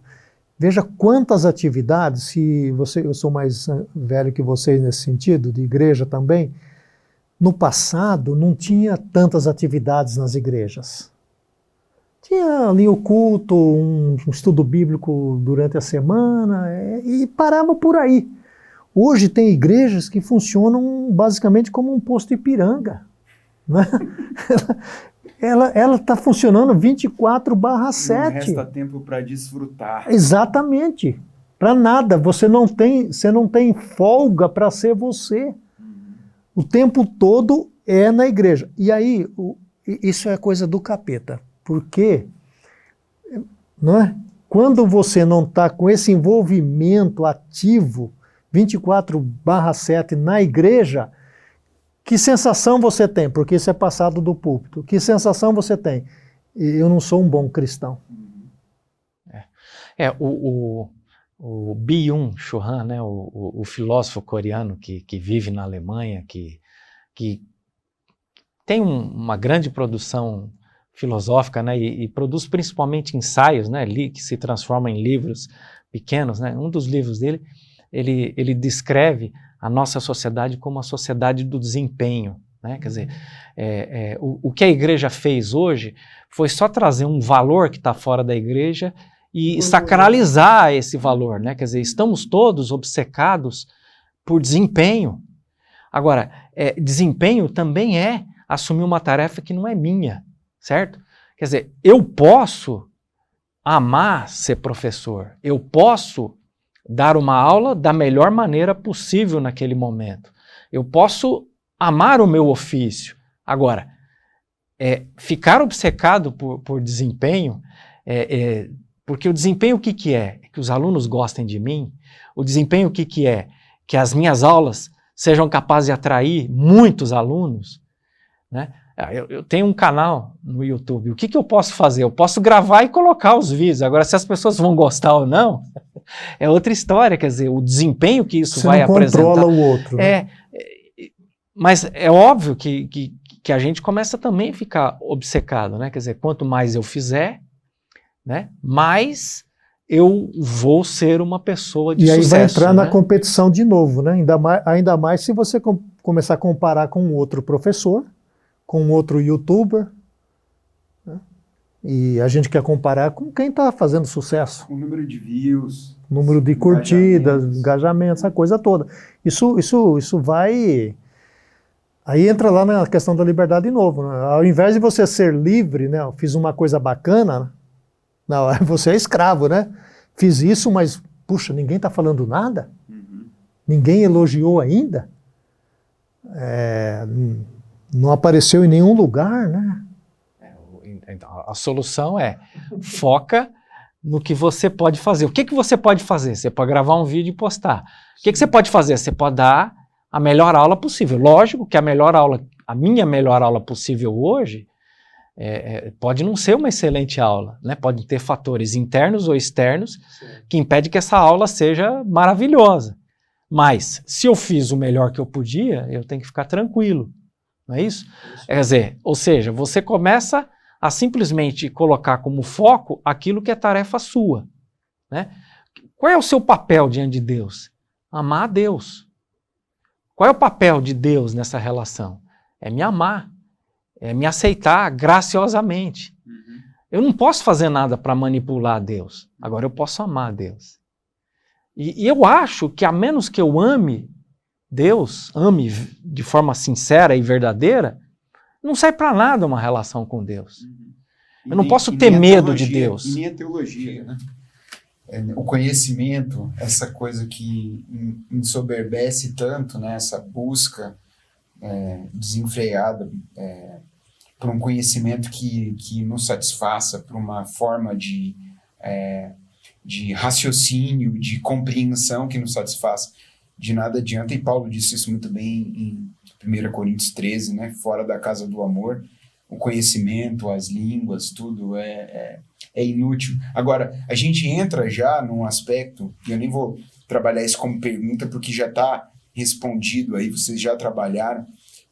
Speaker 3: Veja quantas atividades, eu sou mais velho que vocês nesse sentido, de igreja também, no passado não tinha tantas atividades nas igrejas. Tinha ali o culto, um estudo bíblico durante a semana, e parava por aí. Hoje tem igrejas que funcionam basicamente como um posto Ipiranga. Né? Ela está funcionando 24/7.
Speaker 1: Não resta tempo para desfrutar.
Speaker 3: Exatamente. Para nada. Você não tem folga para ser você. O tempo todo é na igreja. E aí, isso é coisa do capeta. Porque, não é? Quando você não está com esse envolvimento ativo, 24/7 na igreja, que sensação você tem? Porque isso é passado do púlpito. Que sensação você tem? Eu não sou um bom cristão.
Speaker 2: O Byung-Chul Han, né, o filósofo coreano que vive na Alemanha, que tem uma grande produção filosófica, né, e produz principalmente ensaios, né, que se transformam em livros pequenos. Né. Um dos livros dele, ele descreve a nossa sociedade como a sociedade do desempenho. Né? Quer dizer, o que a igreja fez hoje foi só trazer um valor que está fora da igreja e sacralizar esse valor. Né? Quer dizer, estamos todos obcecados por desempenho. Agora, desempenho também é assumir uma tarefa que não é minha, certo? Quer dizer, eu posso amar ser professor, eu posso dar uma aula da melhor maneira possível naquele momento. Eu posso amar o meu ofício. Agora, ficar obcecado por desempenho, porque o desempenho o que é? É que os alunos gostem de mim. O desempenho o que é? Que as minhas aulas sejam capazes de atrair muitos alunos. Né? Eu tenho um canal no YouTube. O que eu posso fazer? Eu posso gravar e colocar os vídeos. Agora, se as pessoas vão gostar ou não, é outra história. Quer dizer, o desempenho que isso vai apresentar...
Speaker 3: Você não controla o outro. Né?
Speaker 2: Mas é óbvio que a gente começa também a ficar obcecado. Né? Quer dizer, quanto mais eu fizer, né, mais eu vou ser uma pessoa de sucesso.
Speaker 3: E aí vai entrar
Speaker 2: né?
Speaker 3: na competição de novo, né? Ainda mais se você começar a comparar com outro professor, com outro youtuber, né? E a gente quer comparar com quem está fazendo sucesso.
Speaker 1: O número de views,
Speaker 3: número de curtidas, engajamentos, essa coisa toda. Isso vai... Aí entra lá na questão da liberdade de novo. Né? Ao invés de você ser livre, né? Eu fiz uma coisa bacana, não, você é escravo, né? Fiz isso, mas, puxa, ninguém está falando nada? Ninguém elogiou ainda? Não apareceu em nenhum lugar, né?
Speaker 2: Então, a solução é foca no que você pode fazer. O que você pode fazer? Você pode gravar um vídeo e postar. O que você pode fazer? Você pode dar a melhor aula possível. Lógico que a minha melhor aula possível hoje pode não ser uma excelente aula, né? Pode ter fatores internos ou externos que impedem que essa aula seja maravilhosa. Mas, se eu fiz o melhor que eu podia, eu tenho que ficar tranquilo. Não é isso? Quer dizer, ou seja, você começa a simplesmente colocar como foco aquilo que é tarefa sua, né? Qual é o seu papel diante de Deus? Amar a Deus. Qual é o papel de Deus nessa relação? É me amar, é me aceitar graciosamente. Eu não posso fazer nada para manipular a Deus, agora eu posso amar a Deus. E eu acho que a menos que eu ame Deus, ame de forma sincera e verdadeira, não serve para nada uma relação com Deus. Eu não posso ter medo de Deus.
Speaker 1: E nem a teologia, né? O conhecimento, essa coisa que ensoberbece tanto, né? Essa busca desenfreada por um conhecimento que nos satisfaça, por uma forma de raciocínio, de compreensão que nos satisfaça, de nada adianta. E Paulo disse isso muito bem em 1 Coríntios 13, né? Fora da casa do amor, o conhecimento, as línguas, tudo é inútil. Agora, a gente entra já num aspecto, e eu nem vou trabalhar isso como pergunta, porque já está respondido aí, vocês já trabalharam,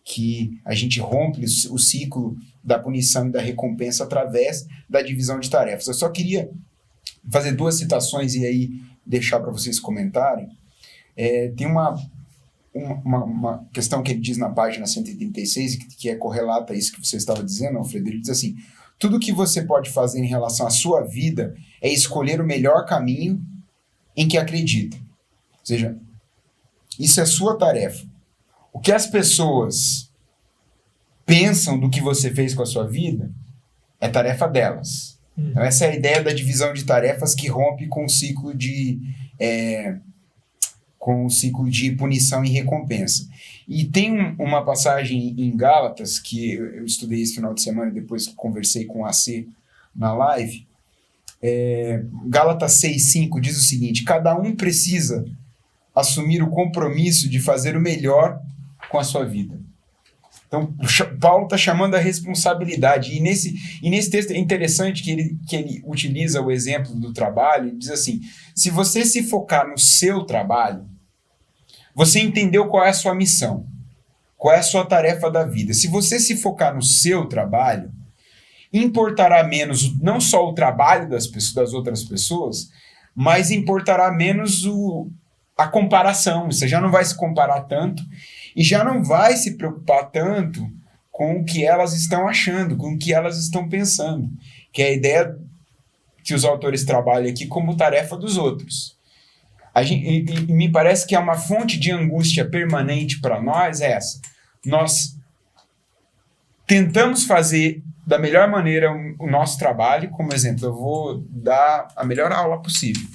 Speaker 1: que a gente rompe o ciclo da punição e da recompensa através da divisão de tarefas. Eu só queria fazer 2 citações e aí deixar para vocês comentarem. Tem uma questão que ele diz na página 136, que correlata a isso que você estava dizendo, Alfredo. Ele diz assim: tudo que você pode fazer em relação à sua vida é escolher o melhor caminho em que acredita. Ou seja, isso é sua tarefa. O que as pessoas pensam do que você fez com a sua vida é tarefa delas. Então essa é a ideia da divisão de tarefas que rompe com o ciclo de punição e recompensa. E tem uma passagem em Gálatas, que eu estudei esse final de semana, depois conversei com o AC na live. Gálatas 6,5 diz o seguinte: cada um precisa assumir o compromisso de fazer o melhor com a sua vida. Então, Paulo está chamando a responsabilidade. E nesse texto é interessante que ele utiliza o exemplo do trabalho. Ele diz assim: se você se focar no seu trabalho, você entendeu qual é a sua missão, qual é a sua tarefa da vida. Se você se focar no seu trabalho, importará menos não só o trabalho das outras pessoas, mas importará menos a comparação. Você já não vai se comparar tanto e já não vai se preocupar tanto com o que elas estão achando, com o que elas estão pensando, que é a ideia que os autores trabalham aqui como tarefa dos outros. E me parece que é uma fonte de angústia permanente para nós essa. Nós tentamos fazer da melhor maneira o nosso trabalho. Como exemplo, eu vou dar a melhor aula possível.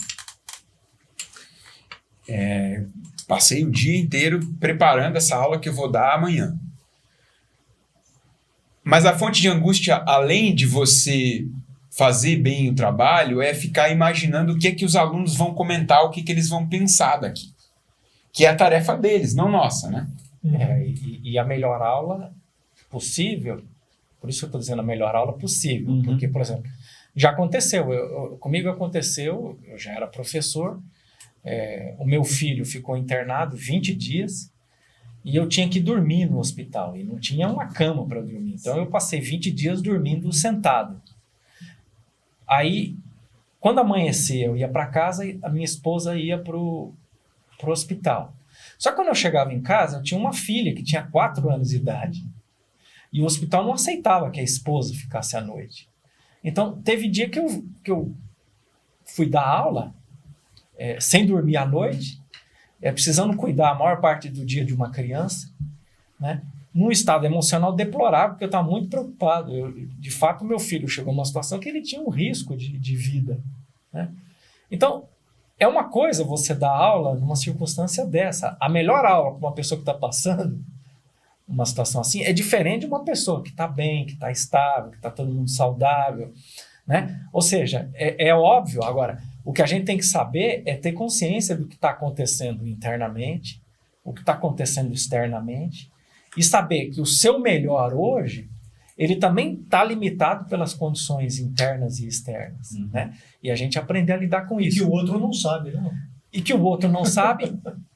Speaker 1: Passei o dia inteiro preparando essa aula que eu vou dar amanhã. Mas a fonte de angústia, além de você fazer bem o trabalho, é ficar imaginando o que é que os alunos vão comentar, o que é que eles vão pensar daqui. Que é a tarefa deles, não nossa, né?
Speaker 2: E a melhor aula possível, por isso que eu estou dizendo a melhor aula possível, porque, por exemplo, já aconteceu, comigo aconteceu, eu já era professor, o meu filho ficou internado 20 dias e eu tinha que dormir no hospital e não tinha uma cama para dormir, então eu passei 20 dias dormindo sentado. Aí quando amanhecia, eu ia para casa e a minha esposa ia pro hospital. Só que quando eu chegava em casa, eu tinha uma filha que tinha 4 anos de idade. E o hospital não aceitava que a esposa ficasse à noite. Então, teve dia que eu fui dar aula, sem dormir à noite, precisando cuidar a maior parte do dia de uma criança, né? Num estado emocional deplorável, porque eu estava muito preocupado. De fato, meu filho chegou numa situação que ele tinha um risco de vida, né? Então, é uma coisa você dar aula numa circunstância dessa. A melhor aula para uma pessoa que está passando uma situação assim é diferente de uma pessoa que está bem, que está estável, que está todo mundo saudável, né? Ou seja, é óbvio. Agora, o que a gente tem que saber é ter consciência do que está acontecendo internamente, o que está acontecendo externamente, e saber que o seu melhor hoje, ele também está limitado pelas condições internas e externas, né? E a gente aprender a lidar com isso.
Speaker 3: E que o outro não sabe, né?
Speaker 2: E que o outro não sabe.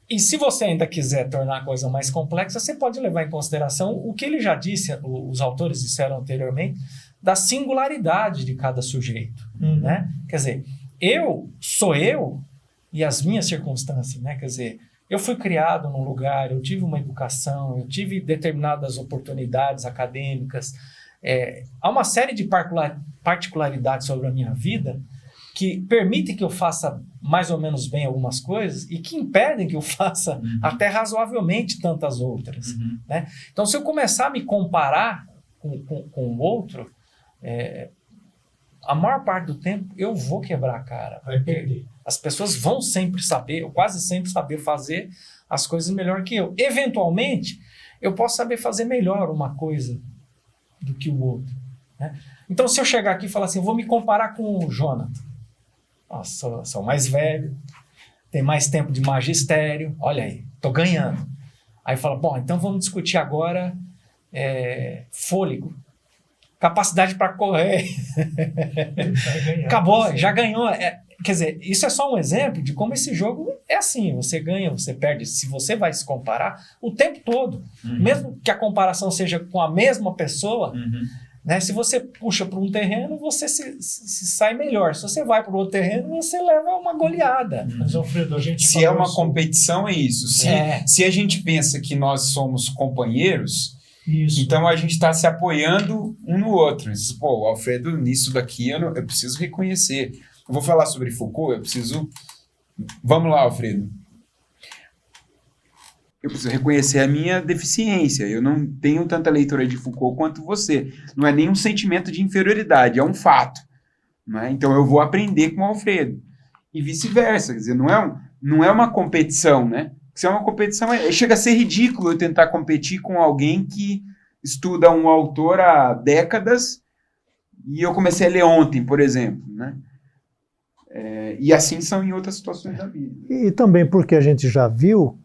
Speaker 2: E se você ainda quiser tornar a coisa mais complexa, você pode levar em consideração o que ele já disse, os autores disseram anteriormente, da singularidade de cada sujeito, né? Quer dizer, eu sou eu e as minhas circunstâncias, né? Quer dizer, eu fui criado num lugar, eu tive uma educação, eu tive determinadas oportunidades acadêmicas. Há uma série de particularidades sobre a minha vida que permitem que eu faça mais ou menos bem algumas coisas e que impedem que eu faça até razoavelmente tantas outras, né? Então, se eu começar a me comparar com o outro, a maior parte do tempo eu vou quebrar a cara.
Speaker 3: Vai perder.
Speaker 2: As pessoas vão sempre saber, ou quase sempre saber fazer as coisas melhor que eu. Eventualmente, eu posso saber fazer melhor uma coisa do que o outro, né? Então, se eu chegar aqui e falar assim, eu vou me comparar com o Jonathan. Nossa, sou mais velho, tem mais tempo de magistério, olha aí, estou ganhando. Aí fala, bom, então vamos discutir agora fôlego, capacidade para correr. Acabou, já ganhou. Quer dizer, isso é só um exemplo de como esse jogo é assim, você ganha, você perde. Se você vai se comparar o tempo todo, mesmo que a comparação seja com a mesma pessoa, né? Se você puxa para um terreno, você se sai melhor. Se você vai para o outro terreno, você leva uma goleada.
Speaker 3: Mas, Alfredo, a gente
Speaker 1: se é uma competição, é isso. Se a gente pensa que nós somos companheiros, então a gente está se apoiando um no outro. Diz, pô, o Alfredo, nisso daqui eu preciso reconhecer. Eu vou falar sobre Foucault, eu preciso... Vamos lá, Alfredo. Eu preciso reconhecer a minha deficiência. Eu não tenho tanta leitura de Foucault quanto você. Não é nem um sentimento de inferioridade, é um fato. Não é? Então eu vou aprender com o Alfredo. E vice-versa. Quer dizer, não é uma competição, né? Se é uma competição, chega a ser ridículo eu tentar competir com alguém que estuda um autor há décadas e eu comecei a ler ontem, por exemplo, né? E assim são em outras situações da vida.
Speaker 3: E também porque a gente já viu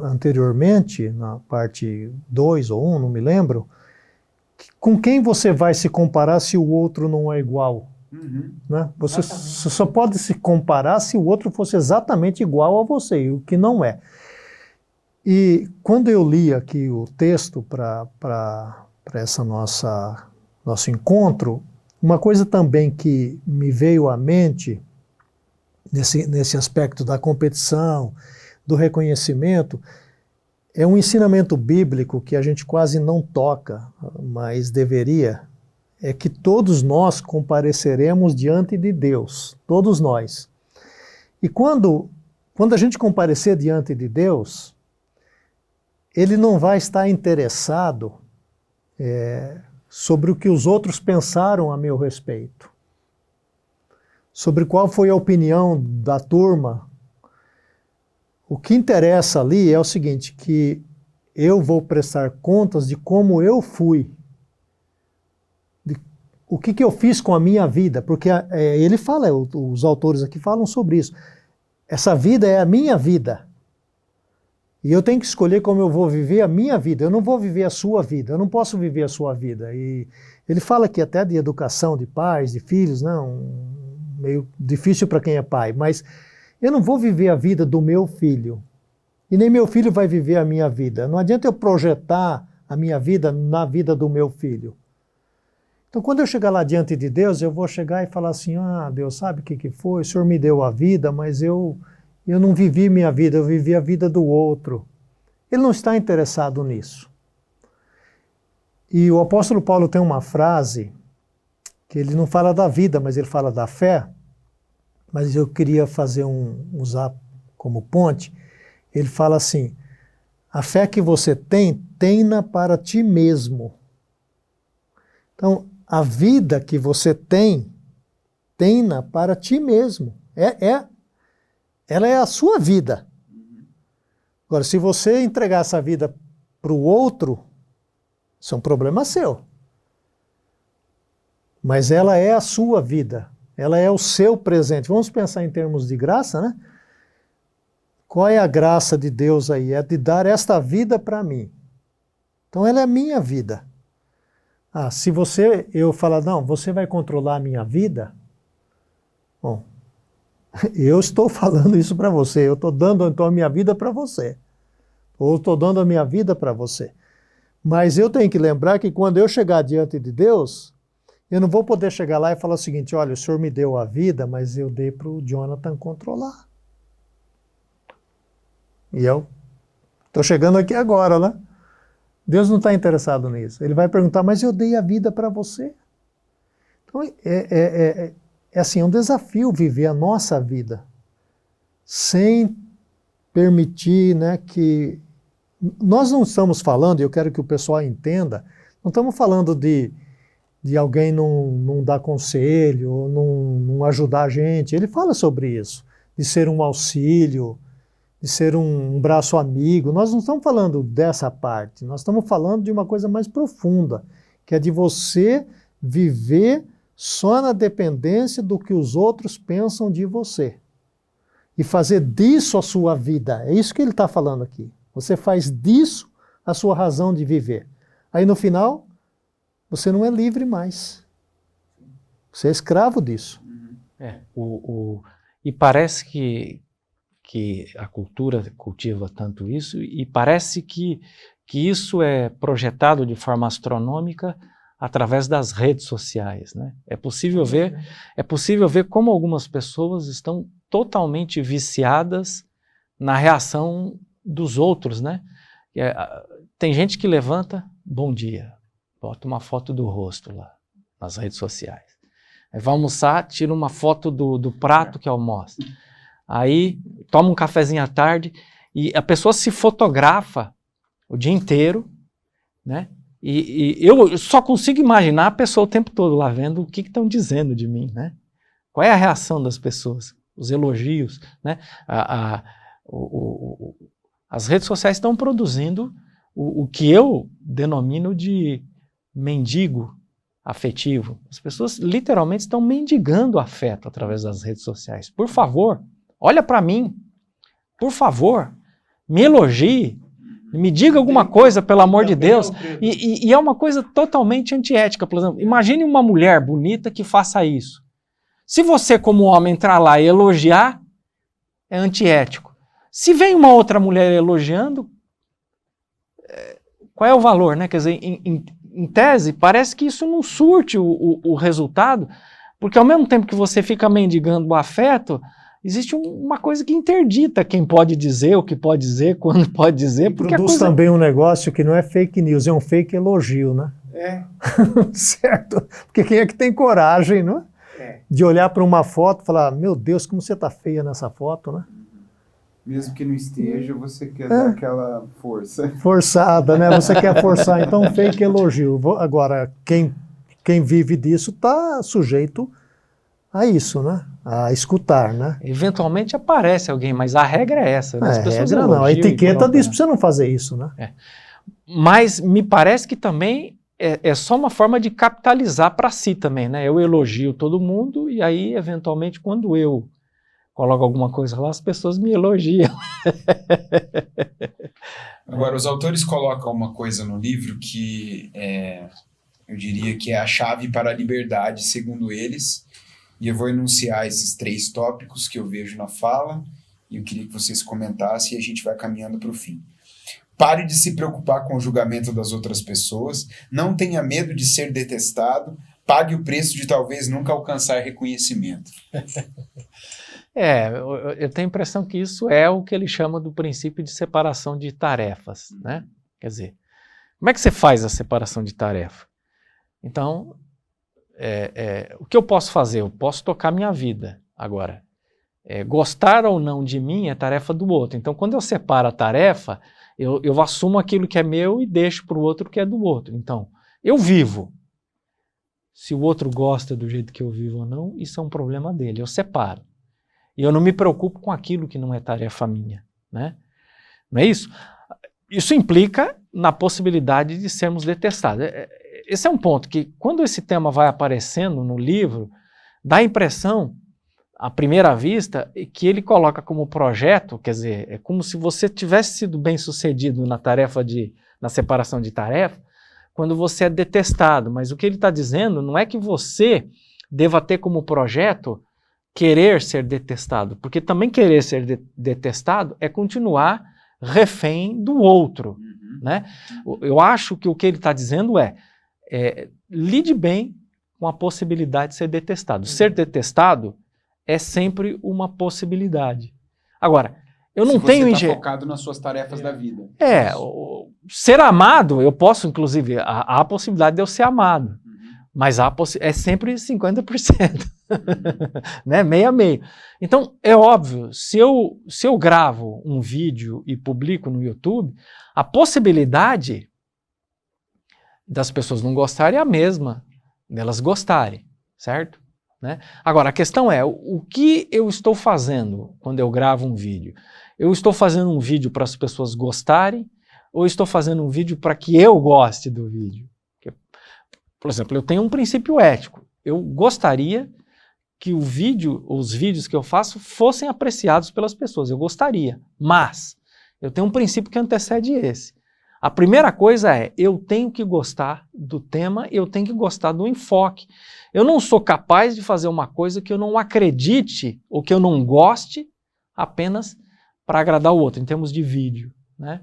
Speaker 3: anteriormente, na parte 2 ou 1, não me lembro, com quem você vai se comparar se o outro não é igual? Né? Você só pode se comparar se o outro fosse exatamente igual a você, e o que não é. E quando eu li aqui o texto para essa nosso encontro, uma coisa também que me veio à mente nesse aspecto da competição, do reconhecimento, é um ensinamento bíblico que a gente quase não toca, mas deveria, é que todos nós compareceremos diante de Deus, todos nós. E quando a gente comparecer diante de Deus, Ele não vai estar interessado sobre o que os outros pensaram a meu respeito, sobre qual foi a opinião da turma. O que interessa ali é o seguinte, que eu vou prestar contas de como eu fui, de o que eu fiz com a minha vida, porque ele fala, os autores aqui falam sobre isso. Essa vida é a minha vida. E eu tenho que escolher como eu vou viver a minha vida. Eu não vou viver a sua vida, eu não posso viver a sua vida. E ele fala aqui até de educação de pais, de filhos, né? Meio difícil para quem é pai, mas eu não vou viver a vida do meu filho, e nem meu filho vai viver a minha vida. Não adianta eu projetar a minha vida na vida do meu filho. Então, quando eu chegar lá diante de Deus, eu vou chegar e falar assim, Deus, sabe o que foi? O Senhor me deu a vida, mas eu não vivi minha vida, eu vivi a vida do outro. Ele não está interessado nisso. E o apóstolo Paulo tem uma frase, que ele não fala da vida, mas ele fala da fé, mas eu queria usar como ponte. Ele fala assim, a fé que você tem, tenha para ti mesmo. Então, a vida que você tem, tenha para ti mesmo. Ela é a sua vida. Agora, se você entregar essa vida para o outro, isso é um problema seu. Mas ela é a sua vida. Ela é o seu presente. Vamos pensar em termos de graça, né? Qual é a graça de Deus aí? É de dar esta vida para mim. Então, ela é a minha vida. Se eu falar, não, você vai controlar a minha vida, bom, eu estou falando isso para você, eu estou dando então a minha vida para você, ou estou dando a minha vida para você. Mas eu tenho que lembrar que quando eu chegar diante de Deus, eu não vou poder chegar lá e falar o seguinte, olha, o Senhor me deu a vida, mas eu dei para o Jonathan controlar. E eu estou chegando aqui agora, né? Deus não está interessado nisso. Ele vai perguntar, mas eu dei a vida para você. Então, é assim, é um desafio viver a nossa vida sem permitir, né, que... Nós não estamos falando, e eu quero que o pessoal entenda, não estamos falando de alguém não dar conselho, ou não ajudar a gente. Ele fala sobre isso, de ser um auxílio, de ser um braço amigo. Nós não estamos falando dessa parte, nós estamos falando de uma coisa mais profunda, que é de você viver só na dependência do que os outros pensam de você. E fazer disso a sua vida. É isso que ele está falando aqui. Você faz disso a sua razão de viver. Aí no final, você não é livre mais. Você é escravo disso.
Speaker 2: E parece que a cultura cultiva tanto isso, e parece que isso é projetado de forma astronômica através das redes sociais, né? É possível ver como algumas pessoas estão totalmente viciadas na reação dos outros, né? Tem gente que levanta, bom dia, bota uma foto do rosto lá nas redes sociais. Aí vai almoçar, tira uma foto do prato que almoça. Aí toma um cafezinho à tarde e a pessoa se fotografa o dia inteiro, né? E eu só consigo imaginar a pessoa o tempo todo lá vendo o que estão dizendo de mim, né? Qual é a reação das pessoas? Os elogios, né? As redes sociais estão produzindo o que eu denomino de mendigo afetivo. As pessoas literalmente estão mendigando afeto através das redes sociais. Por favor, olha para mim. Por favor, me elogie. Me diga alguma coisa, pelo amor de Deus. E é uma coisa totalmente antiética. Por exemplo, imagine uma mulher bonita que faça isso. Se você, como homem, entrar lá e elogiar, é antiético. Se vem uma outra mulher elogiando, qual é o valor, né? Quer dizer, em tese, parece que isso não surte o resultado, porque ao mesmo tempo que você fica mendigando o afeto, existe uma coisa que interdita quem pode dizer, o que pode dizer, quando pode dizer. Porque
Speaker 3: produz também um negócio que não é fake news, é um fake elogio, né? Certo? Porque quem é que tem coragem, não é? De olhar para uma foto e falar, meu Deus, como você está feia nessa foto, né?
Speaker 1: Mesmo que não esteja, você quer dar aquela força.
Speaker 3: Forçada, né? Você quer forçar, então fake elogio. Agora, quem vive disso está sujeito a isso, né? A escutar, né?
Speaker 2: Eventualmente aparece alguém, mas a regra é essa. Né?
Speaker 3: A regra não, a etiqueta diz para você não fazer isso, né?
Speaker 2: Mas me parece que também é só uma forma de capitalizar para si também, né? Eu elogio todo mundo e aí, eventualmente, quando eu coloco alguma coisa lá, as pessoas me elogiam.
Speaker 1: Agora, os autores colocam uma coisa no livro que eu diria que é a chave para a liberdade, segundo eles, e eu vou enunciar esses 3 tópicos que eu vejo na fala, e eu queria que vocês comentassem e a gente vai caminhando para o fim. Pare de se preocupar com o julgamento das outras pessoas, não tenha medo de ser detestado, pague o preço de talvez nunca alcançar reconhecimento.
Speaker 2: Eu tenho a impressão que isso é o que ele chama do princípio de separação de tarefas, né? Quer dizer, como é que você faz a separação de tarefa? Então, o que eu posso fazer? Eu posso tocar minha vida. Agora, gostar ou não de mim é tarefa do outro. Então, quando eu separo a tarefa, eu assumo aquilo que é meu e deixo para o outro o que é do outro. Então, eu vivo. Se o outro gosta do jeito que eu vivo ou não, isso é um problema dele. Eu separo. E eu não me preocupo com aquilo que não é tarefa minha, né? Não é isso? Isso implica na possibilidade de sermos detestados. Esse é um ponto que, quando esse tema vai aparecendo no livro, dá a impressão, à primeira vista, que ele coloca como projeto, quer dizer, é como se você tivesse sido bem-sucedido na separação de tarefa, quando você é detestado. Mas o que ele está dizendo não é que você deva ter como projeto querer ser detestado, porque também querer ser detestado é continuar refém do outro, né? Eu acho que o que ele está dizendo lide bem com a possibilidade de ser detestado. Ser detestado é sempre uma possibilidade. Agora, eu não tenho...
Speaker 1: Se você está focado nas suas tarefas da vida.
Speaker 2: Ser amado, eu posso, inclusive, há a possibilidade de eu ser amado, mas é sempre 50%, né? Meio a meio. Então, é óbvio, se eu gravo um vídeo e publico no YouTube, a possibilidade das pessoas não gostarem é a mesma delas gostarem, certo? Né? Agora, a questão é, o que eu estou fazendo quando eu gravo um vídeo? Eu estou fazendo um vídeo para as pessoas gostarem ou estou fazendo um vídeo para que eu goste do vídeo? Por exemplo, eu tenho um princípio ético. Eu gostaria que os vídeos que eu faço fossem apreciados pelas pessoas. Eu gostaria, mas eu tenho um princípio que antecede esse. A primeira coisa eu tenho que gostar do tema, eu tenho que gostar do enfoque. Eu não sou capaz de fazer uma coisa que eu não acredite ou que eu não goste apenas para agradar o outro, em termos de vídeo, né?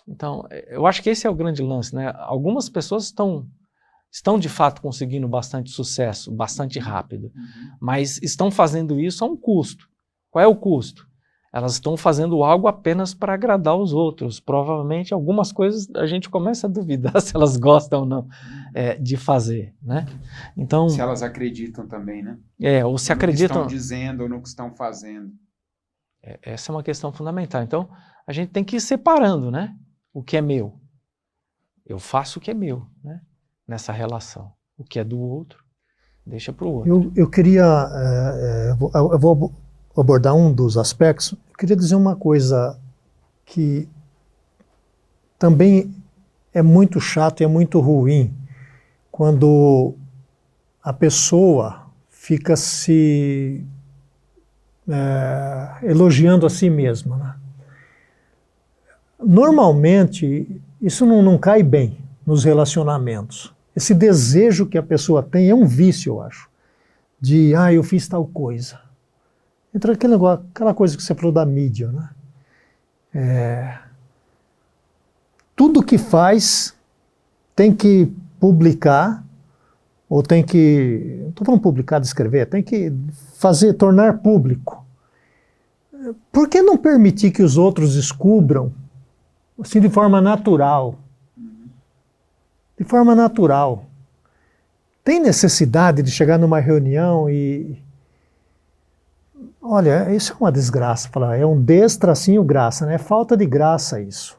Speaker 2: Então, eu acho que esse é o grande lance, né? Algumas pessoas estão de fato conseguindo bastante sucesso, bastante rápido, mas estão fazendo isso a um custo. Qual é o custo? Elas estão fazendo algo apenas para agradar os outros. Provavelmente algumas coisas a gente começa a duvidar se elas gostam ou não de fazer, né? Então,
Speaker 1: se elas acreditam também, né?
Speaker 2: Ou se acreditam...
Speaker 1: No que estão dizendo ou no que estão fazendo.
Speaker 2: Essa é uma questão fundamental. Então, a gente tem que ir separando, né? O que é meu. Eu faço o que é meu, né? Nessa relação. O que é do outro, deixa para o outro.
Speaker 3: Eu queria... eu vou abordar um dos aspectos. Eu queria dizer uma coisa que também é muito chato e é muito ruim quando a pessoa fica se elogiando a si mesma, né? Normalmente, isso não cai bem nos relacionamentos. Esse desejo que a pessoa tem é um vício, eu acho. De, eu fiz tal coisa. Entra aquela coisa que você falou da mídia, né? Tudo que faz tem que publicar, ou tem que... Não estou falando publicar, de escrever, tem que tornar público. Por que não permitir que os outros descubram, assim, de forma natural? De forma natural. Tem necessidade de chegar numa reunião e... Olha, isso é uma desgraça, falar, é um des-tracinho graça, né? É falta de graça isso.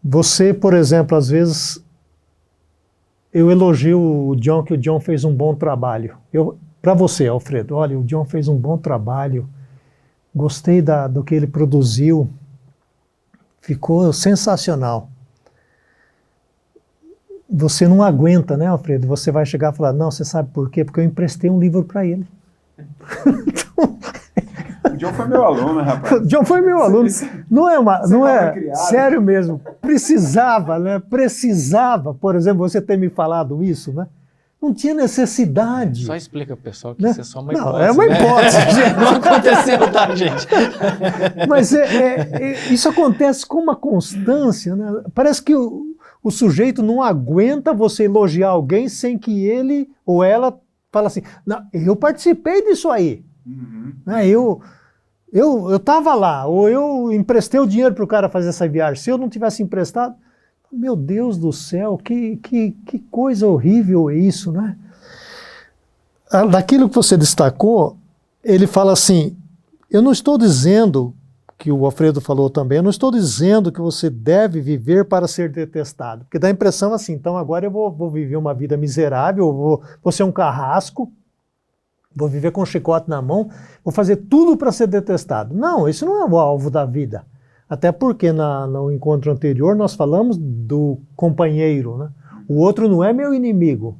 Speaker 3: Você, por exemplo, às vezes, eu elogio o John, que o John fez um bom trabalho. Para você, Alfredo, olha, o John fez um bom trabalho, gostei do que ele produziu, ficou sensacional. Você não aguenta, né, Alfredo? Você vai chegar e falar, não, você sabe por quê? Porque eu emprestei um livro para ele.
Speaker 1: O John foi meu aluno, rapaz.
Speaker 3: O John foi meu aluno. Não é sério mesmo. Precisava, né? Precisava, por exemplo, você ter me falado isso, né? Não tinha necessidade.
Speaker 2: Só explica pro pessoal que
Speaker 3: né?
Speaker 2: isso é só uma hipótese.
Speaker 3: Não, é uma hipótese.
Speaker 2: Né? Não aconteceu, tá, gente?
Speaker 3: Mas isso acontece com uma constância, né? Parece que o O sujeito não aguenta você elogiar alguém sem que ele ou ela fale assim, não, eu participei disso aí. Eu estava lá, ou eu emprestei o dinheiro para o cara fazer essa viagem. Se eu não tivesse emprestado, meu Deus do céu, que coisa horrível é isso, né? Daquilo que você destacou, ele fala assim, eu não estou dizendo, que o Alfredo falou também, eu não estou dizendo que você deve viver para ser detestado, porque dá a impressão assim, então agora eu vou viver uma vida miserável, vou ser um carrasco, vou viver com um chicote na mão, vou fazer tudo para ser detestado. Não, isso não é o alvo da vida. Até porque no encontro anterior nós falamos do companheiro, né? O outro não é meu inimigo.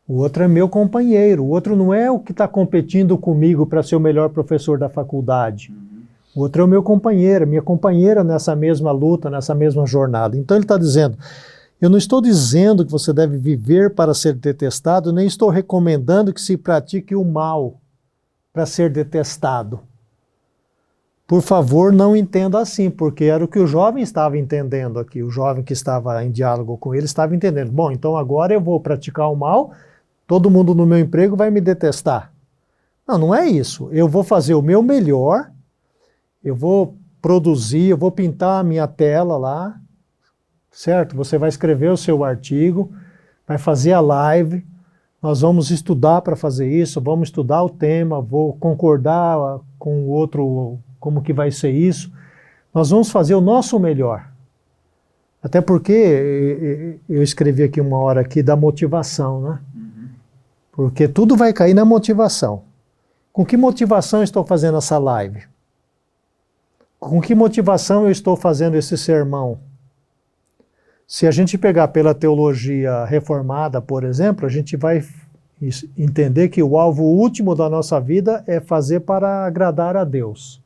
Speaker 3: O outro é meu companheiro. O outro não é o que está competindo comigo para ser o melhor professor da faculdade. O outro é o meu companheiro, minha companheira nessa mesma luta, nessa mesma jornada. Então ele está dizendo, eu não estou dizendo que você deve viver para ser detestado, nem estou recomendando que se pratique o mal para ser detestado. Por favor, não entenda assim, porque era o que o jovem estava entendendo aqui. O jovem que estava em diálogo com ele estava entendendo. Bom, então agora eu vou praticar o mal, todo mundo no meu emprego vai me detestar. Não, não é isso. Eu vou fazer o meu melhor, eu vou produzir, eu vou pintar a minha tela lá, certo? Você vai escrever o seu artigo, vai fazer a live, nós vamos estudar para fazer isso, vamos estudar o tema, vou concordar com o outro, como que vai ser isso. Nós vamos fazer o nosso melhor. Até porque eu escrevi aqui uma hora aqui da motivação, né? Porque tudo vai cair na motivação. Com que motivação eu estou fazendo essa live? Com que motivação eu estou fazendo esse sermão? Se a gente pegar pela teologia reformada, por exemplo, a gente vai entender que o alvo último da nossa vida é fazer para agradar a Deus.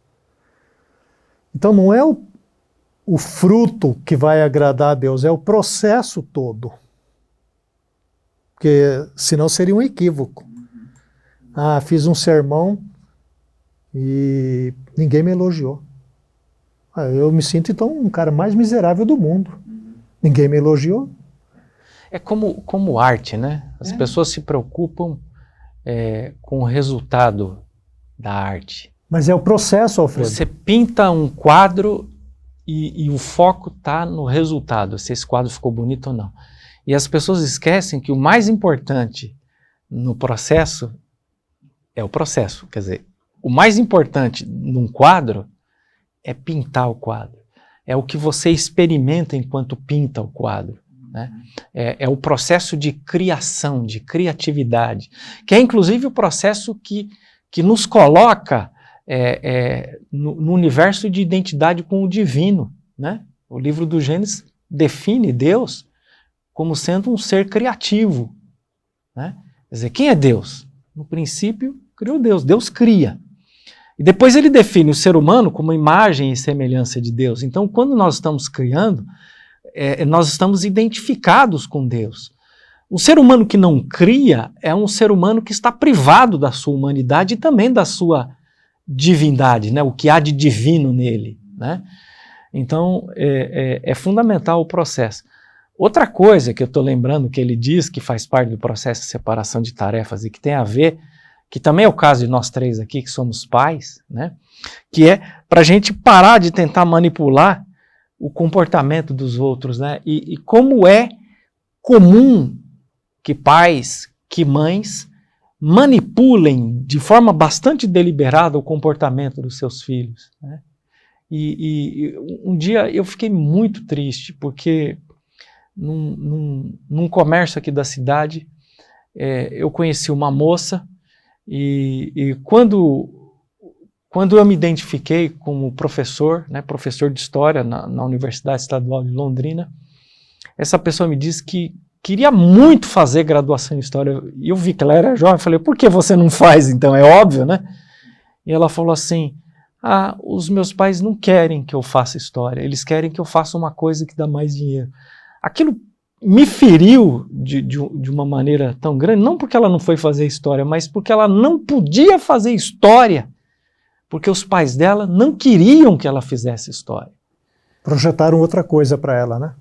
Speaker 3: Então não é o fruto que vai agradar a Deus, é o processo todo. Porque senão seria um equívoco. Ah, fiz um sermão e ninguém me elogiou. Ah, eu me sinto então um cara mais miserável do mundo. Ninguém me elogiou.
Speaker 2: É como arte, né? As pessoas se preocupam com o resultado da arte.
Speaker 3: Mas é o processo, Alfredo.
Speaker 2: Você pinta um quadro e o foco está no resultado, se esse quadro ficou bonito ou não. E as pessoas esquecem que o mais importante no processo é o processo. Quer dizer, o mais importante num quadro é pintar o quadro. É o que você experimenta enquanto pinta o quadro. Né? É o processo de criação, de criatividade, que é inclusive o processo que nos coloca no universo de identidade com o divino. Né? O livro do Gênesis define Deus como sendo um ser criativo. Né? Quer dizer, quem é Deus? No princípio, criou Deus. Deus cria. E depois ele define o ser humano como imagem e semelhança de Deus. Então, quando nós estamos criando, nós estamos identificados com Deus. O ser humano que não cria é um ser humano que está privado da sua humanidade e também da sua divindade, né? O que há de divino nele. Né? Então, é fundamental o processo. Outra coisa que eu estou lembrando que ele diz que faz parte do processo de separação de tarefas e que tem a ver, que também é o caso de nós três aqui, que somos pais, né? Que é para a gente parar de tentar manipular o comportamento dos outros, né? E como é comum que pais, que mães manipulem de forma bastante deliberada o comportamento dos seus filhos. Né? E um dia eu fiquei muito triste, porque num comércio aqui da cidade, eu conheci uma moça e quando eu me identifiquei como professor, né, professor de História na Universidade Estadual de Londrina, essa pessoa me disse que queria muito fazer graduação em História. E eu vi que ela era jovem, falei, por que você não faz então? É óbvio, né? E ela falou assim, os meus pais não querem que eu faça História, eles querem que eu faça uma coisa que dá mais dinheiro. Aquilo me feriu de uma maneira tão grande, não porque ela não foi fazer História, mas porque ela não podia fazer História, porque os pais dela não queriam que ela fizesse História.
Speaker 3: Projetaram outra coisa para ela, né?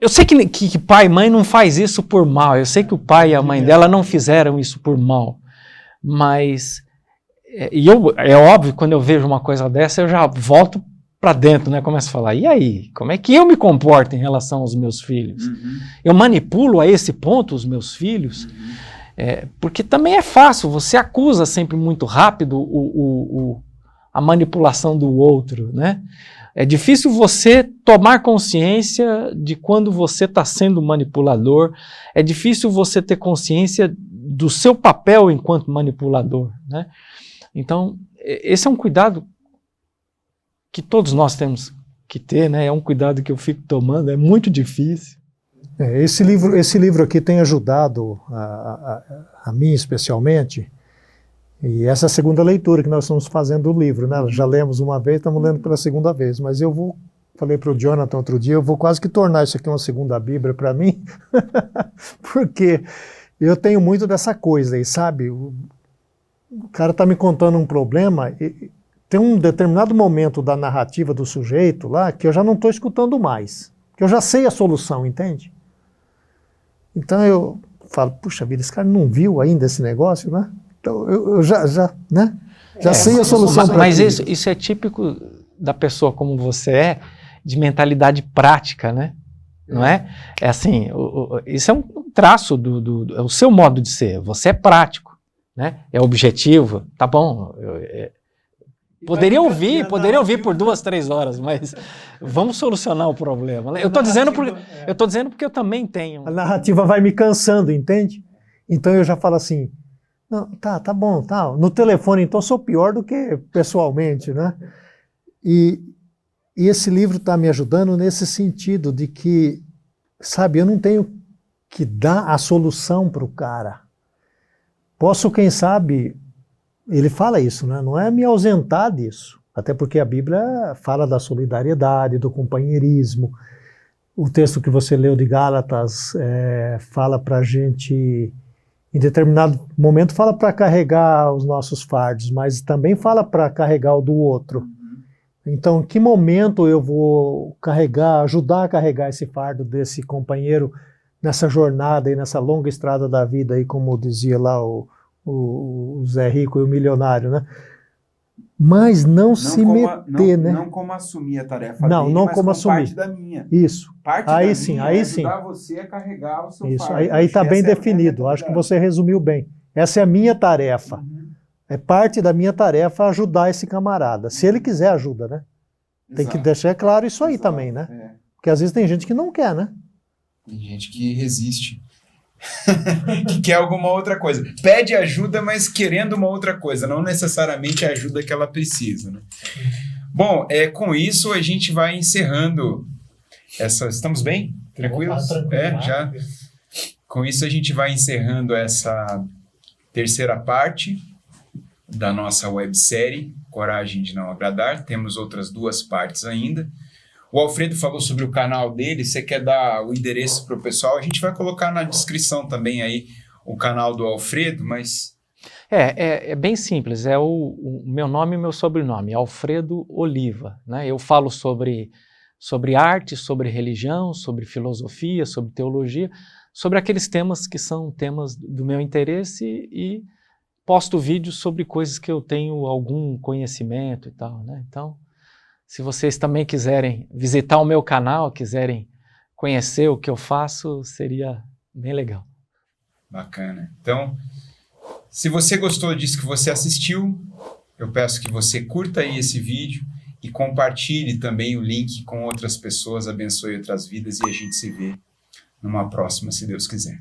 Speaker 2: Eu sei que pai e mãe não faz isso por mal, eu sei que o pai e a mãe dela não fizeram isso por mal, mas é óbvio, quando eu vejo uma coisa dessa, eu já volto para dentro, né? Começo a falar, e aí? Como é que eu me comporto em relação aos meus filhos? Eu manipulo a esse ponto os meus filhos? Porque também é fácil, você acusa sempre muito rápido a manipulação do outro, né? É difícil você tomar consciência de quando você está sendo manipulador, é difícil você ter consciência do seu papel enquanto manipulador, né? Então, esse é um cuidado que todos nós temos que ter, né? É um cuidado que eu fico tomando, é muito difícil.
Speaker 3: Esse livro aqui tem ajudado a mim especialmente, e essa é a segunda leitura que nós estamos fazendo do livro, né? Já lemos uma vez, estamos lendo pela segunda vez, mas falei para o Jonathan outro dia, eu vou quase que tornar isso aqui uma segunda Bíblia para mim, porque eu tenho muito dessa coisa aí, sabe? O cara está me contando um problema, e tem um determinado momento da narrativa do sujeito lá que eu já não estou escutando mais, que eu já sei a solução, entende? Então eu falo, puxa vida, esse cara não viu ainda esse negócio, né? Então eu já sei a solução.
Speaker 2: Mas isso é típico da pessoa como você é, de mentalidade prática, né? Não é? É assim, isso é um traço é o seu modo de ser. Você é prático, né? É objetivo, tá bom. Poderia ouvir por 2, 3 horas, mas vamos solucionar o problema. Eu estou dizendo porque eu também tenho.
Speaker 3: A narrativa vai me cansando, entende? Então eu já falo assim, não, tá bom, tá. No telefone, então, sou pior do que pessoalmente, né? E esse livro está me ajudando nesse sentido de que, sabe, eu não tenho que dar a solução para o cara. Posso, quem sabe, ele fala isso, né? Não é me ausentar disso, até porque a Bíblia fala da solidariedade, do companheirismo. O texto que você leu de Gálatas fala para a gente, em determinado momento, fala para carregar os nossos fardos, mas também fala para carregar o do outro. Então, em que momento eu vou ajudar a carregar esse fardo desse companheiro nessa jornada e nessa longa estrada da vida, aí, como dizia lá o Zé Rico e o milionário, né? Mas não se meter, né?
Speaker 1: Não como assumir a tarefa
Speaker 3: não,
Speaker 1: dele,
Speaker 3: não
Speaker 1: mas
Speaker 3: como assumir.
Speaker 1: parte da minha.
Speaker 3: Isso.
Speaker 1: Parte
Speaker 3: aí
Speaker 1: da
Speaker 3: sim,
Speaker 1: minha
Speaker 3: aí
Speaker 1: ajudar
Speaker 3: sim.
Speaker 1: você a carregar o seu
Speaker 3: Isso.
Speaker 1: fardo.
Speaker 3: Aí está bem definido. Acho que você resumiu bem. Essa é a minha tarefa. É parte da minha tarefa ajudar esse camarada. Se ele quiser ajuda, né? Tem que deixar claro isso aí também, né? Porque às vezes tem gente que não quer, né?
Speaker 1: Tem gente que resiste. Que quer alguma outra coisa. Pede ajuda, mas querendo uma outra coisa. Não necessariamente a ajuda que ela precisa, né? Bom, com isso a gente vai encerrando essa... Estamos bem? Tranquilos? Já. Com isso a gente vai encerrando essa terceira parte da nossa websérie Coragem de Não Agradar. Temos outras 2 partes ainda. O Alfredo falou sobre o canal dele. Você quer dar o endereço para o pessoal? A gente vai colocar na descrição também aí o canal do Alfredo, mas...
Speaker 2: É bem simples, é o meu nome e meu sobrenome, Alfredo Oliva, né? Eu falo sobre arte, sobre religião, sobre filosofia, sobre teologia, sobre aqueles temas que são temas do meu interesse, e posto vídeos sobre coisas que eu tenho algum conhecimento e tal, né? Então, se vocês também quiserem visitar o meu canal, quiserem conhecer o que eu faço, seria bem legal.
Speaker 1: Bacana. Então, se você gostou disso que você assistiu, eu peço que você curta aí esse vídeo e compartilhe também o link com outras pessoas, abençoe outras vidas, e a gente se vê numa próxima, se Deus quiser.